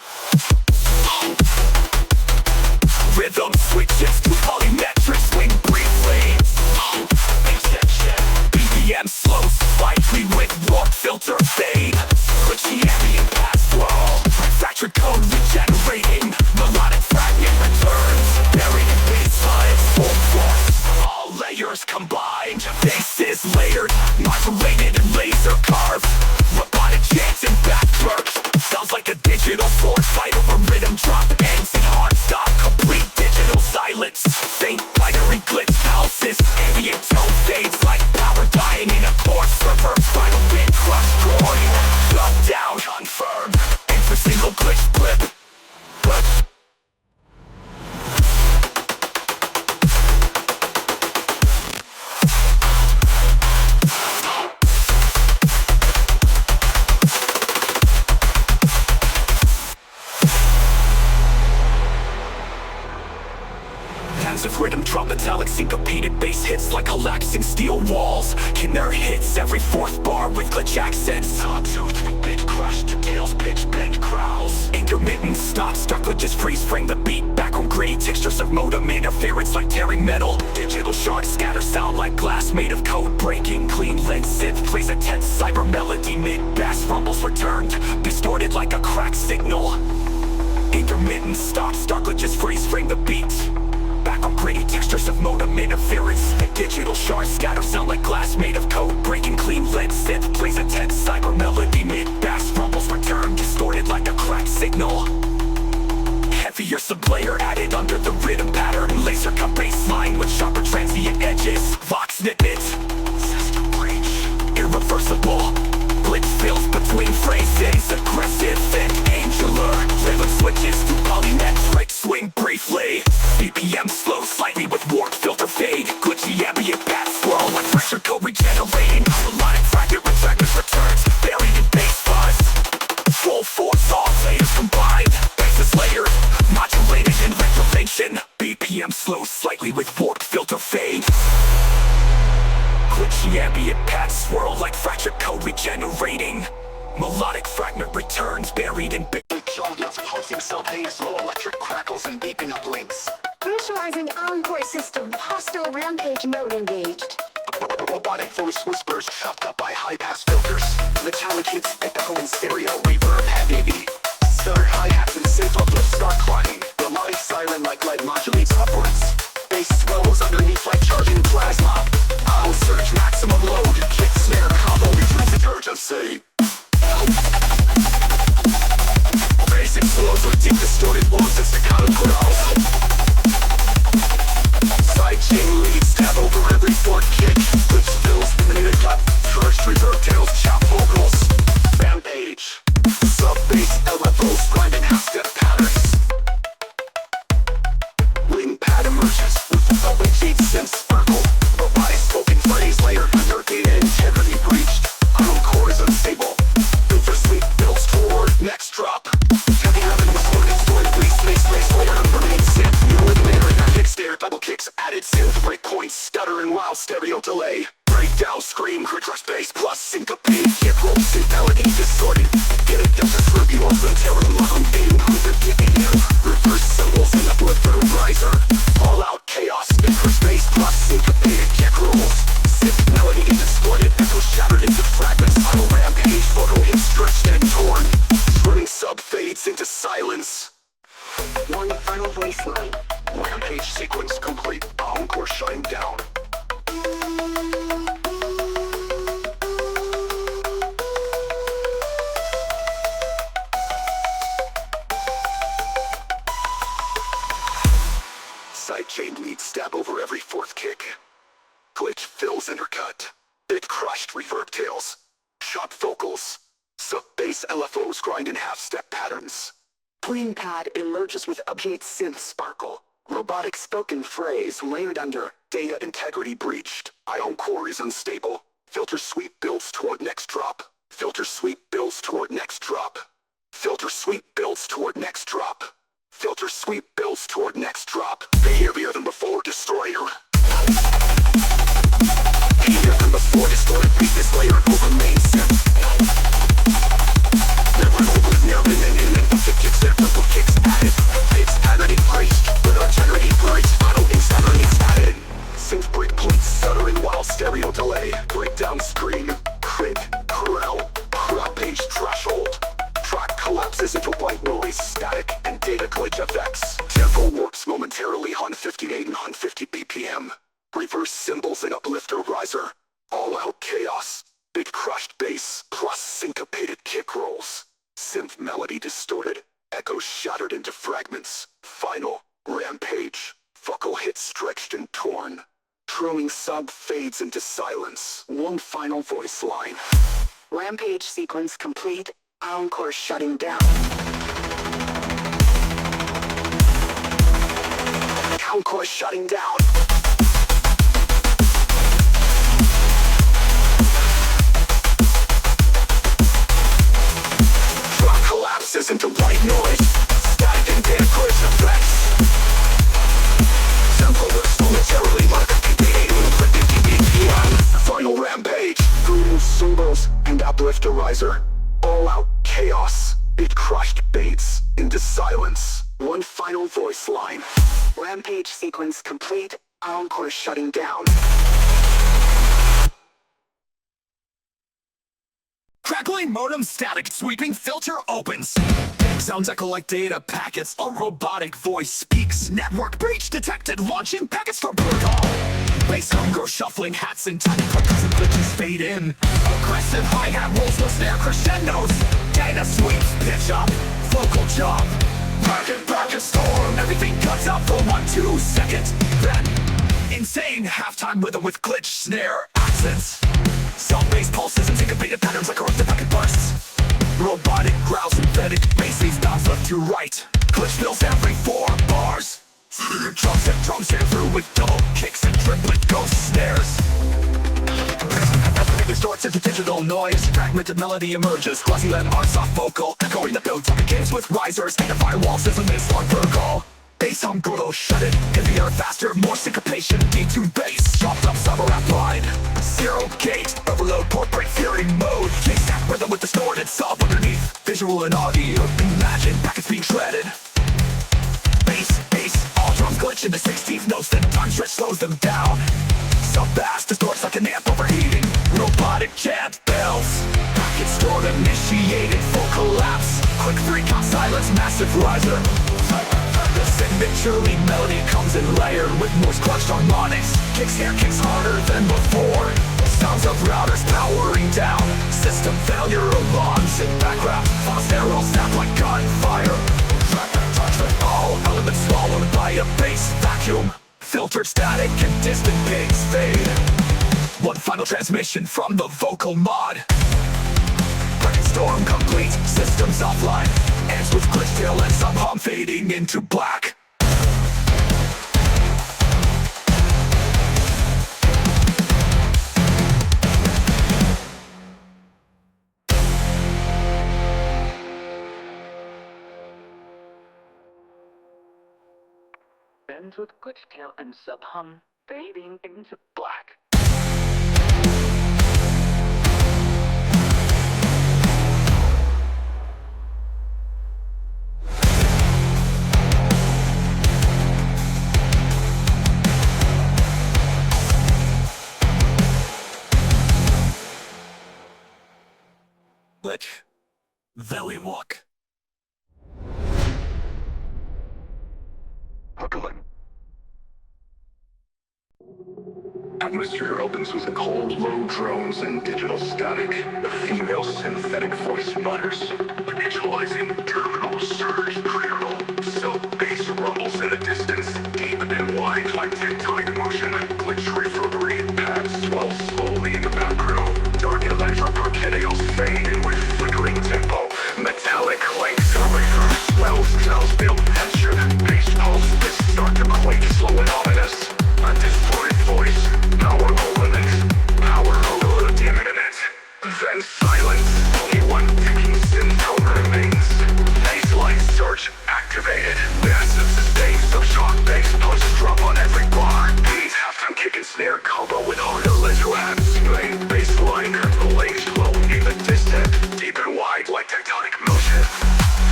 Rhythm switches to polymetric swing briefly. BPM slow slightly with warp filter fade. Glitchy ambient pass flow. Fractured code regenerating. Melodic fragment returns. Buried in baselines. Full force. All layers combined. Bass is layered, modulated and laser carved. Robotic chants and backburst. Sounds like a digital sword fight over rhythm drop. Ends in hard stop. Complete digital silence. Faint binary glitch pulses. Ambient tone fades like power dying in a core server. Final bit crushed coin. Shut down, confirmed. Enter single glitch blip. Of rhythm drop, metallic syncopated bass hits like collapsing steel walls. Killer hits every fourth bar with glitch accents. Sawtooth, bit crushed, tails pitch bend growls. Intermittent stop start glitches freeze frame the beat. Background gray textures of modem interference like tearing metal. Digital shards scatter sound like glass made of code breaking. Clean lens synth plays a tense cyber melody. Mid-bass rumbles returned, distorted like a cracked signal. Intermittent stop start glitches freeze frame the beat. Background gritty textures of modem interference. Digital shards scatter sound like glass made of code breaking. Clean lens synth plays a tense cyber melody. Mid-bass rumbles return, distorted like a cracked signal. Heavier sub-layer added under the rhythm pattern. Laser cut bass line with sharper transient edges. Vox snippet, system breach, irreversible. Glitch fills between phrases. Aggressive and angular. Rhythm switches to polymetric swing briefly. BPM slow slightly with warp filter fade. Glitchy ambient path swirl like pressure code regenerating. Melodic fragment returns, buried in bass buzz. Full force, all layers combined. Bass is layered, modulated in retrofation. Beat flows slightly with warped filter fade. Glitchy ambient paths swirl like fractured code regenerating. Melodic fragment returns buried in big Jungles pulsing sub-bass, low electric crackles and beeping up links. Visualizing encore system, hostile rampage mode engaged. Robotic voice whispers chopped up by high-pass filters. Metallic hits echo in stereo reverb heavy. Stutter hi-hats and synth uplifts start climbing. Melodic siren like light modulates upwards. Bass swells underneath like charging plasma. I'll surge maximum load. Kick snare combo returns the urgency. Bass explodes with deep distorted walls and staccato growls. Sidechain leads stab over every fourth kick. Which fills the minute cut. Charged reverb tails chop vocals. Rampage. Sub-bass LFOs grinding half-step patterns. Wing pad emerges with the public cheat synth sparkle. Robotic spoken phrase layered under data integrity breached. Core is unstable. Filter sweep builds toward next drop. Heavy revenue sorted stored space layer remains synth. New eliminator kick stare double kicks added synth breakpoints stutter and wild stereo delay. Breakdown scream crush bass plus syncopated kick roll synth melody distorted. Get it delta tribute on the terror long aim with EDM. Reverse symbols and uplifter riser. All out chaos crush bass plus syncopated kick rolls. Synth melody distorted echo shattered into fragments. Final rampage photo hits stretched and torn. Turning sub fades into silence. One final voice line. Rampage sequence complete. Encore shine down. Sidechain leads stab over every fourth kick. Glitch fills intercut. Bit crushed reverb tails. Shot vocals. Sub-bass LFOs grind in half-step patterns. Clean pad emerges with update synth sparkle. Robotic spoken phrase layered under. Data integrity breached. Ion core is unstable. Filter sweep builds toward next drop. Filter sweep builds toward next drop. Filter sweep builds toward next drop. Filter sweep builds toward next drop. Heavier than before, destroyer. Heavier than before, destroyer. Beat this layer over main synth. Never over, never in the kicks, their purple kicks added. It's added breached, with artillery breached. Auto instantly added. Synth break points stuttering while stereo delay. Breakdown scream, crit, corral, crop page threshold. Track collapses into white noise, static, and data glitch effects. Tempo warps momentarily on 58 and on 50 BPM. Reverse cymbals and uplifter riser. All out chaos. Big crushed bass plus syncopated kick rolls. Synth melody distorted. Echoes shattered into fragments. Final rampage. Vocal hits stretched and torn. Trailing sub fades into silence. One final voice line. Rampage sequence complete. Encore shutting down. Encore shutting down. Drop collapses into white noise. Static and data glitch effects. Tempo looks momentarily like a PPA with 50 BPM. Final rampage. Brutal symbols and uplifter riser. All out chaos. It crushed baits into silence. One final voice line. Rampage sequence complete. Encore shutting down. Crackling modem static, sweeping filter opens. Sounds echo like data packets. A robotic voice speaks. Network breach detected. Launching packets for protocol. Bass hunger, shuffling hats and tiny percussive glitches fade in. Aggressive hi-hat rolls, no snare crescendos. Data sweeps, pitch up, vocal jump. Packet storm, everything cuts out for 1-2 seconds. Then, insane halftime rhythm with glitch snare accents. Cell-based pulses and syncopated patterns like eruptive packet bursts. Robotic growls synthetic, bass leads bounce left to right. Glitch fills every 4 bars. Drums hit through with double kicks and triplet ghost snares. Distorts into digital noise. Fragmented melody emerges. Glossy lead on soft vocal. Echoing the build topic games with risers. And a firewall sizzling this on vertical. bass on Gordo, shut it. Heavier, faster, more syncopation. D2 bass, chopped up summer rap line. Zero gate, overload, corporate fury mode. J-stack rhythm with distorted sub underneath. Visual and audio, imagine packets being shredded. Bass, all drums glitch in the 16th notes. Then time stretch slows them down. Sub-bass distorts like an amp overheating. Robotic chant bells. Packet stored, initiated, full collapse. Quick 3-count silence, massive riser. The signature melody comes in layered with noise crushed harmonics. Kicks here, kicks harder than before. Sounds of routers powering down. System failure alarms in background. Fast arrows snap like gunfire. All elements swallowed by a bass vacuum. Filtered static and distant pings fade. One final transmission from the vocal mod. Bracket storm complete, systems offline. Ends with glitch tail and sub hum fading into black. Ends with glitch tail and sub hum fading into black. Glitch. Valley walk. Huckling. Atmosphere opens with cold, low drones and digital static. The female synthetic voice mutters. Initializing terminal surge critical. So bass rumbles in the distance. Deep and wide like tectonic motion. Glitch reverberate pads swell slowly in the background. Dark electroprokeneals fade in with flickering tempo. Metallic clanks eraser swells cells build texture. Bass pulse bits start to quake, slow and ominous. A distorted voice, power limits, power overload imminent. Then silence, only one ticking syntone remains. Baseline surge activated. Massive sustain, sub-shock bass punch drop on every bar. Beat, halftime kick and snare combo with harder laser abs. Main baseline curved low in the distant. Deep and wide like tectonic motion.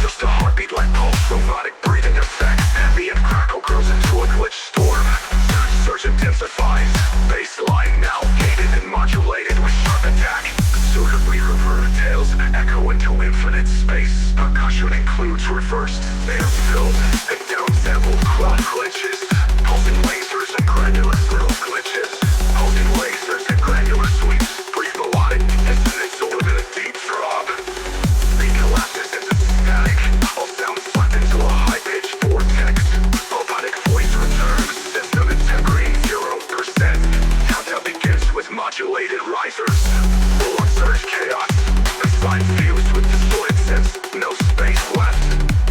Just a heartbeat like pulse, robotic breathing effect. Ambient crackle grows into a glitch storm. Surge intensifies. Baseline now gated and modulated with sharp attack. Suitably reverb tails echo into infinite space. Percussion includes reversed, layers filled, and down-sampled cloud glitches. Pulsing lasers and granular little glitches. Pulsing lasers and granular sweeps. Brief melodic dissonance over a deep throb. Beat collapses into static. All sounds sucked into a high-pitched vortex. Robotic voice returns. System integrity 0%. Countdown begins with modulated risers. Full on surge chaos. The sign fused with distorted sense. No space left.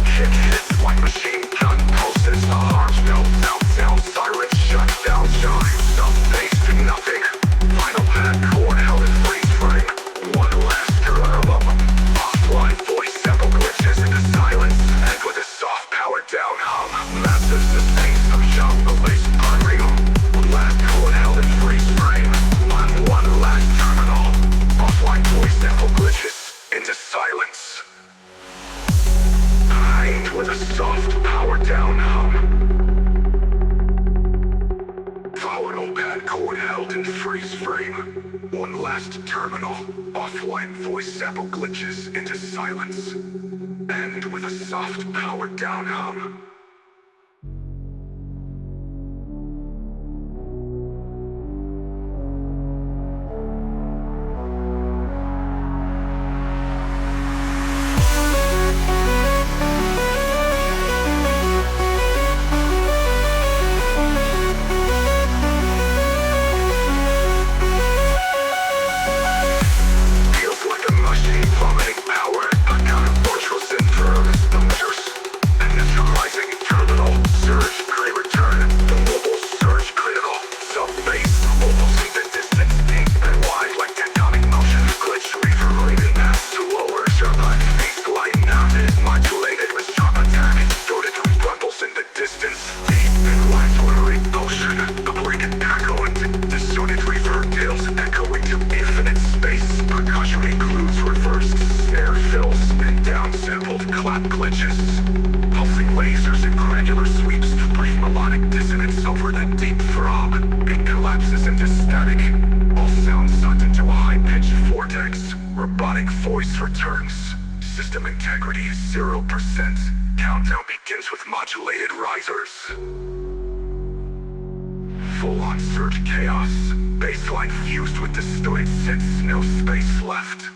Kick hits like machine gun pulses. The arms melt out. Sound sirens shut down. Shine. Some bass to nothing. Final pad chord held in freeze frame. One last turn. Offline voice sample glitches into silence. And with a soft powered down hum. Massive sustain some shout the bass unreal. One last chord held in freeze frame. One last terminal. Offline voice sample glitches into silence. Behind with a soft powered down hum. Final pad chord held in freeze frame. One last terminal. Offline voice sample glitches into silence. And with a soft powered down hum. Feels like a machine plummeting power. Account of fortress and firms, the measures. Initializing terminal. Surge, gray return. The mobile surge critical. Sub-bass, almost in the distance. Deep and wide like tectonic motion. Glitch reverberated mass to lower. Sharp baseline mounted. Modulated with sharp attack. Distorted rumbles in the distance. sampled clap glitches. Pulsing lasers and granular sweeps breathe melodic dissonance over the deep throb. It collapses into static. All sound sucked into a high-pitched vortex. Robotic voice returns. System integrity 0%. Countdown begins with modulated risers. Full-on surge chaos. Baseline fused with distorted synths. No space left.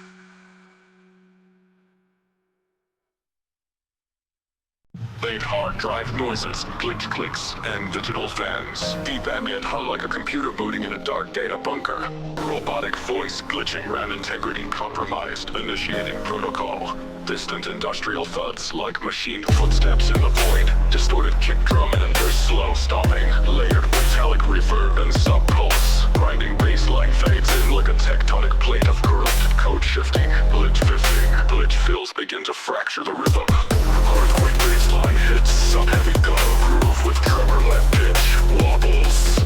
Late hard drive noises, clicks, and digital fans. Deep ambient hum like a computer booting in a dark data bunker. Robotic voice glitching, RAM integrity compromised, initiating protocol. Distant industrial thuds like machine footsteps in the void. Distorted kick drum and their slow stopping. Layered metallic reverb and sub-pulse. Grinding bass line fades in like a tectonic plate of corrupted code shifting. Glitch fifting, glitch fills begin to fracture the rhythm. Earthquake bassline hits, some heavy guttural groove with tremor-led pitch. Wobbles,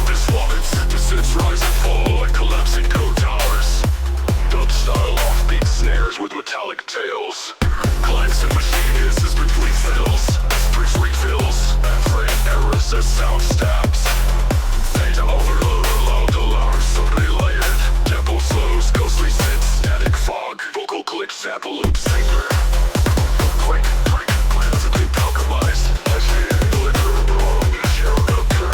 this vomits, descents rise and fall like collapsing code towers. Dub-style offbeat snares with metallic tails. Clanks and machine hisses between fills. Springs refills, and frame errors as sound stabs. Data overload or loud alarms, somebody layered. Tempo slows, ghostly synth, static fog. Vocal glitch, sample loop, syncer. Quick, classically alchemized. Initiating glitter, wrong, share filter.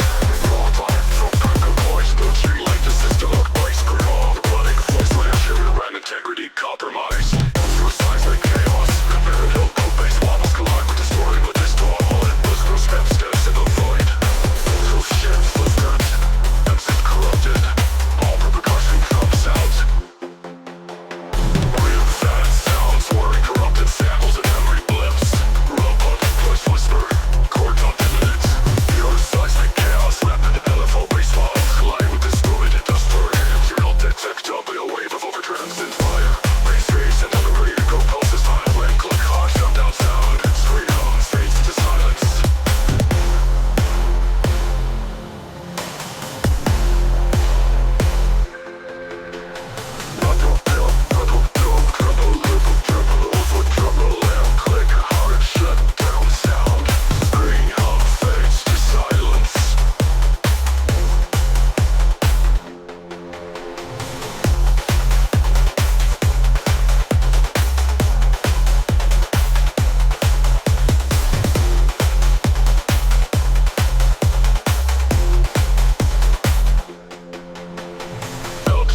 Raw time from bunker voice, filtering like the system of voice growl. Robotic voice lasher, RAM integrity compromised. Through seismic chaos, compared hill code base wobbles collide with distorting with this door. All it was through steps in the void. Through shit was good, and zip corrupted. All repercussion drops out. Real fat sounds, worry corrupted samples and memory blips. Robotic voice whisper, core top imminent. Pure seismic chaos, rapid LFO base files collide with destroyed industrial. You're not detectable, a wave of overdriven synth fire. Race race and never ready to go pulses time. When click hard, shut down sound. Screen hum fades to silence.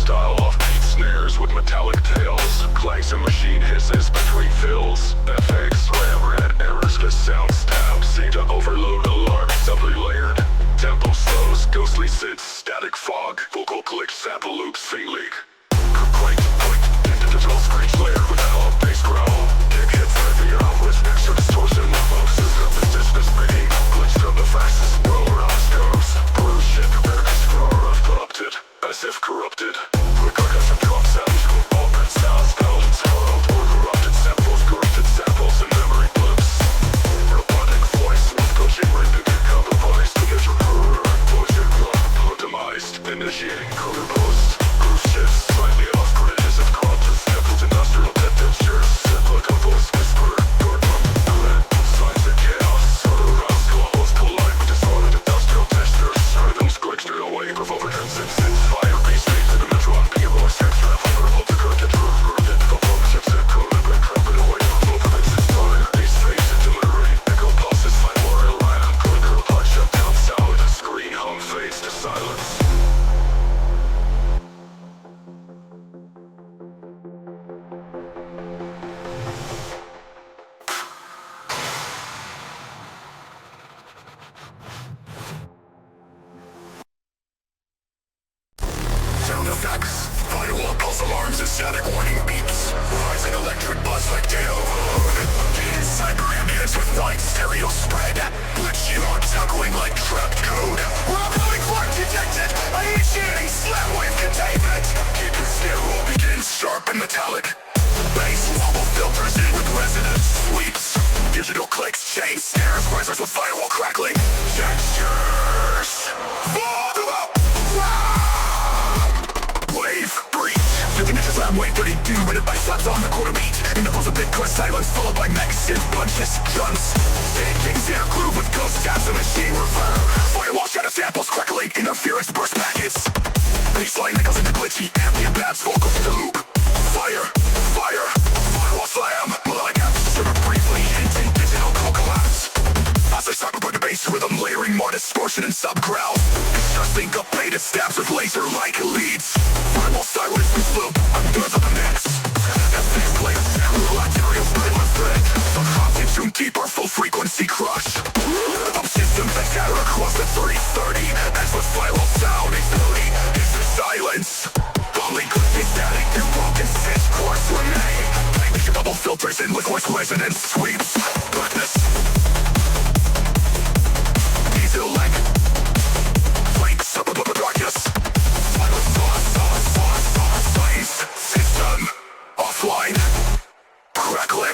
Style offbeat snares with metallic tails. Clanks and machine hisses between fills. FX, RAM, red errors for sound stabs. Seem to overload alarms, doubly layered. Tempo slows, ghostly synths, static fog. Vocal glitch, sample loops, fade leak. Quake, into digital screech layered with an off bass growl. Kick hits heavy out with extra distortion. System indigenous being glitched from the fastest roller on scopes. Bruise shit, corrupted, as if corrupted. Percussion drops out, all red sounds, balance, corrupted samples and memory blips. Robotic voice with coaching ripping and compromised. Digital voice optimized, initiating color post. Groove shifts, slightly off-grid, as if corrupted samples, industrial dead textures. Like a voice whisper, signs of chaos. Aroused globals collide with disordered industrial textures. Rhythms glitched in a wave of overturned synths. Fire bass fades in the metron. More sex trap, vulnerable to current intrude. Identical partnerships that code and break trumpet away. Overmakes its time. Bass fades into delivery. Echo pulses, find more alarm. Clicker, hot shut down sound. Screen hum fades to silence. Sound effects, firewall pulse alarms and static warning beeps. Rising electric buzz like data overload. Cyber ambience with wide stereo spread. Glitchy alarms echoing like trapped code. Robotic flight detected, initiating slam wave containment. Keep your snare roll begins sharp and metallic. Bass wobble filters in with resonance sweeps. Digital clicks, chain snares, risers with firewall crackling. Textures. Wave, breach. 50 inches slam wave, 32 minute bass slaps on the quarter beat. In the pulse of bit crack. Pure silence followed by magazine punches, drums. Things in a groove with ghost stabs and machine reverb. Firewall shadow samples crackling, interference burst packets. Baseline echoes into glitchy ambient bass vocals in the loop. Fire, fire, firewall slam. Melodic apps shimmer briefly, hinting digital call collapse. As I cyberpunk the bass rhythm, layering more distortion and sub-growl. Adjusting updated stabs with laser-like leads. Firewall silence with loop, under the mix. FX layers, raw materials, brainless thread. Subcons in tune deeper, full frequency crush. Up systems that shatter across the 3030. As with firewall sound, instability is the silence. Only glitchy static and broken synth chords remain. Make double filters in with voice resonance sweeps. Darkness. Diesel leg. Flake suburban darkness. Silence, size. System. Offline. Crackling.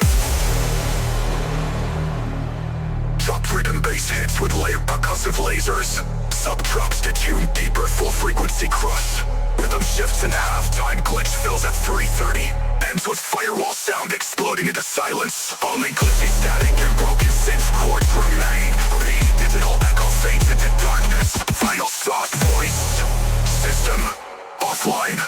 Drop rhythm bass hits with layered percussive lasers. Sub-drops to tune deeper, full frequency crush. Rhythm shifts in half-time, glitch fills at 3:30. Ends with firewall sound exploding into silence. Only glitchy static and broken synth chords remain. Digital echo fades into darkness. Final thought voiced. System offline.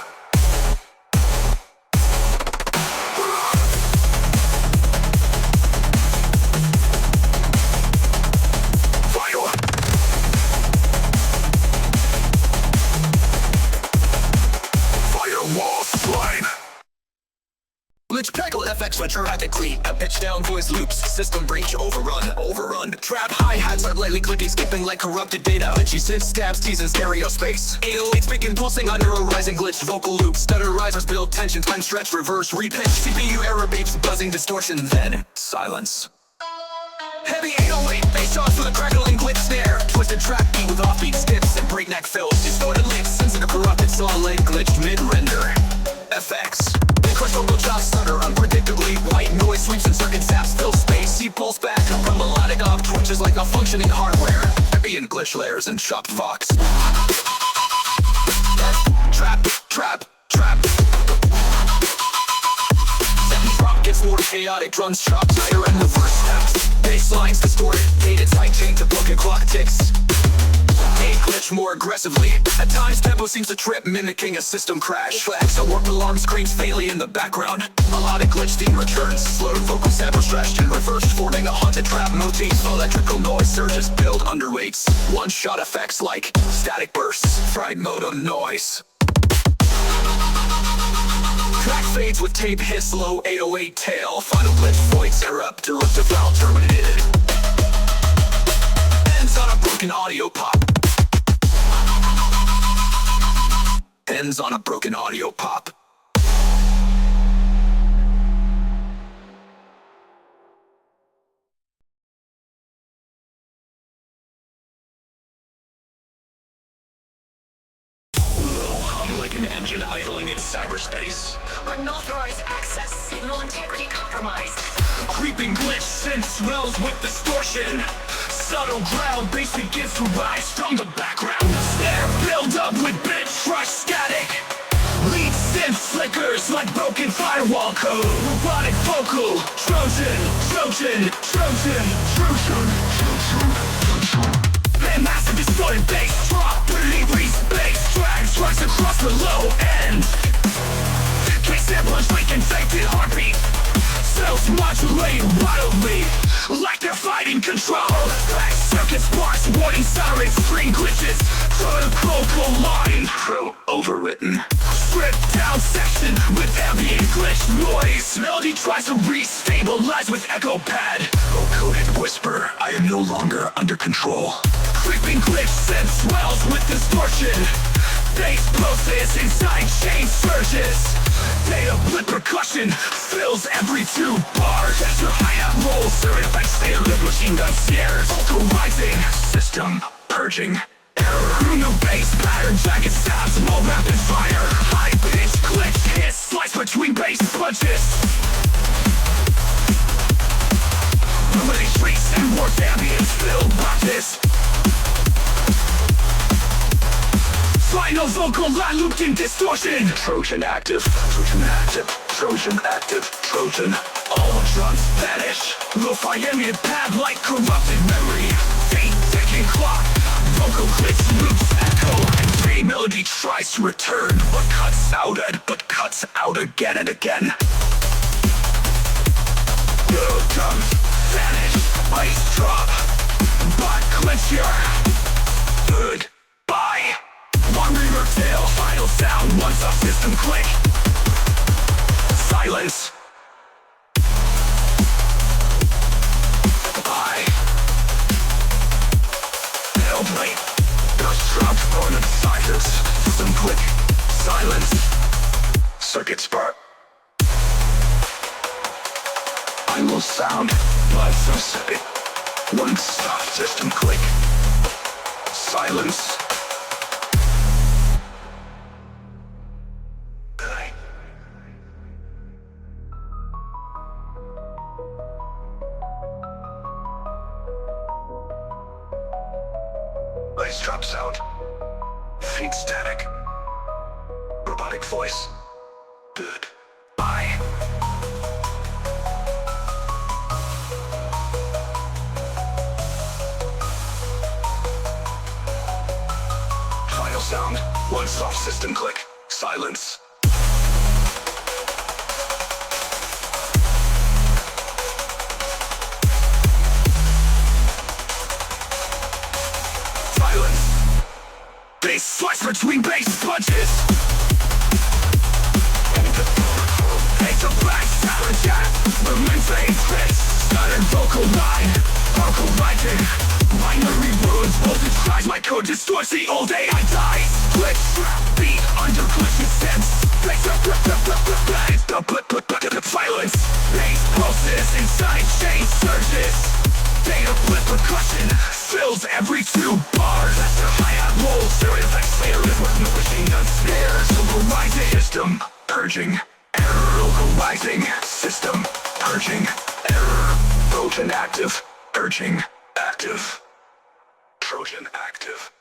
Glitch crackle FX retroactively. A pitch down voice loops. System breach overrun. Trap hi-hats are lately clicky, skipping like corrupted data. Glitchy synth stabs teases stereo space. 808s begin pulsing under a rising glitch. Vocal loops, stutter risers build tension. Time stretch, reverse, repitch. CPU error beeps, buzzing distortion. Then silence. Heavy 808 bass shots with a crackling glitch snare. Twisted track beat with offbeat skips and breakneck fills. Distorted licks, sensitive corrupted saw lane glitched mid-render. FX. Crush vocal chops stutter unpredictably. White noise sweeps and circuit saps fill space. He pulls back from melodic up twitches like malfunctioning hardware. Ambient glitch layers and chopped vox. Trap. Second drop gets more chaotic, drums chop tighter and reverse steps. Basslines distorted, gated sidechain to book and clock ticks. Glitch more aggressively. At times tempo seems to trip, mimicking a system crash. Flags a warp alarm screams faintly in the background. Melodic glitch theme returns, slowed vocal sample stretched and reversed, forming a haunted trap motif. Electrical noise surges build underweights. One-shot effects like static bursts, fried modem noise. Track fades with tape hiss, low 808 tail. Final glitch voids erupt, eruptive valve terminated. Ends on a broken audio pop. Ends on a broken audio pop. Hum like an engine idling in cyberspace. Unauthorized access, signal integrity compromised. Creeping glitch synth swells with distortion. Subtle ground bass begins to rise from the background. Snare build up with bit crush static. Lead synth flickers like broken firewall code. Robotic vocal, Trojan. Man, massive distorted bass drop. Deliveries, bass drag strikes across the low end. Case samplers like infected heartbeat. Cells modulate wildly, like they're fighting control. Back circuit sparks, warning sirens, screen glitches. Vocal line, overwritten. Stripped down section with ambient glitch noise. Melody tries to re-stabilize with echo pad. Coded whisper, I am no longer under control. Creeping glitch synth swells with distortion. Bass pulses inside chain surges. Data blip percussion fills every 2 bars. As your hi-hat rolls, certain effects stay with machine gun snares. Vocal rising, system purging. Error, new bass pattern, jagged stabs, low rapid fire. High pitch glitch hits, slice between bass punches. Melody shrieks and warped ambience filled practice. Final vocal line looped in distortion. Trojan active. All drums vanish. Lo-fi ambient pad like corrupted memory. Fate ticking clock. Vocal clicks, loops echo. Every melody tries to return, but cuts out again and again. Your drums vanish. Ice drop. But clench your goodbye. One reverb tail, final sound, one subsystem click. Silence. Goodbye. Airplane. Dust drop, on and silence. System click. Silence. Circuit spark. Final sound, live subsystem. One stop system click. Silence. Bass drop sound. Feed static. Robotic voice. Goodbye. Final sound. One soft system click. Silence. Bass slice between bass punches. Face of black sound jazz. Remains fade Chris. Stuttered vocal line. Vocal writing. Binary words. Voltage rise. My code distorts the all day I die. Click. Beat under collision sense. Bass up. Silence. Bass pulses inside chain surges. Data flip percussion fills every 2 bars. That's the hi-hat roll. Stereo effects layer is with no machine gun snares. Localizing system purging error. Localizing system purging error. Trojan active. Purging active. Trojan active.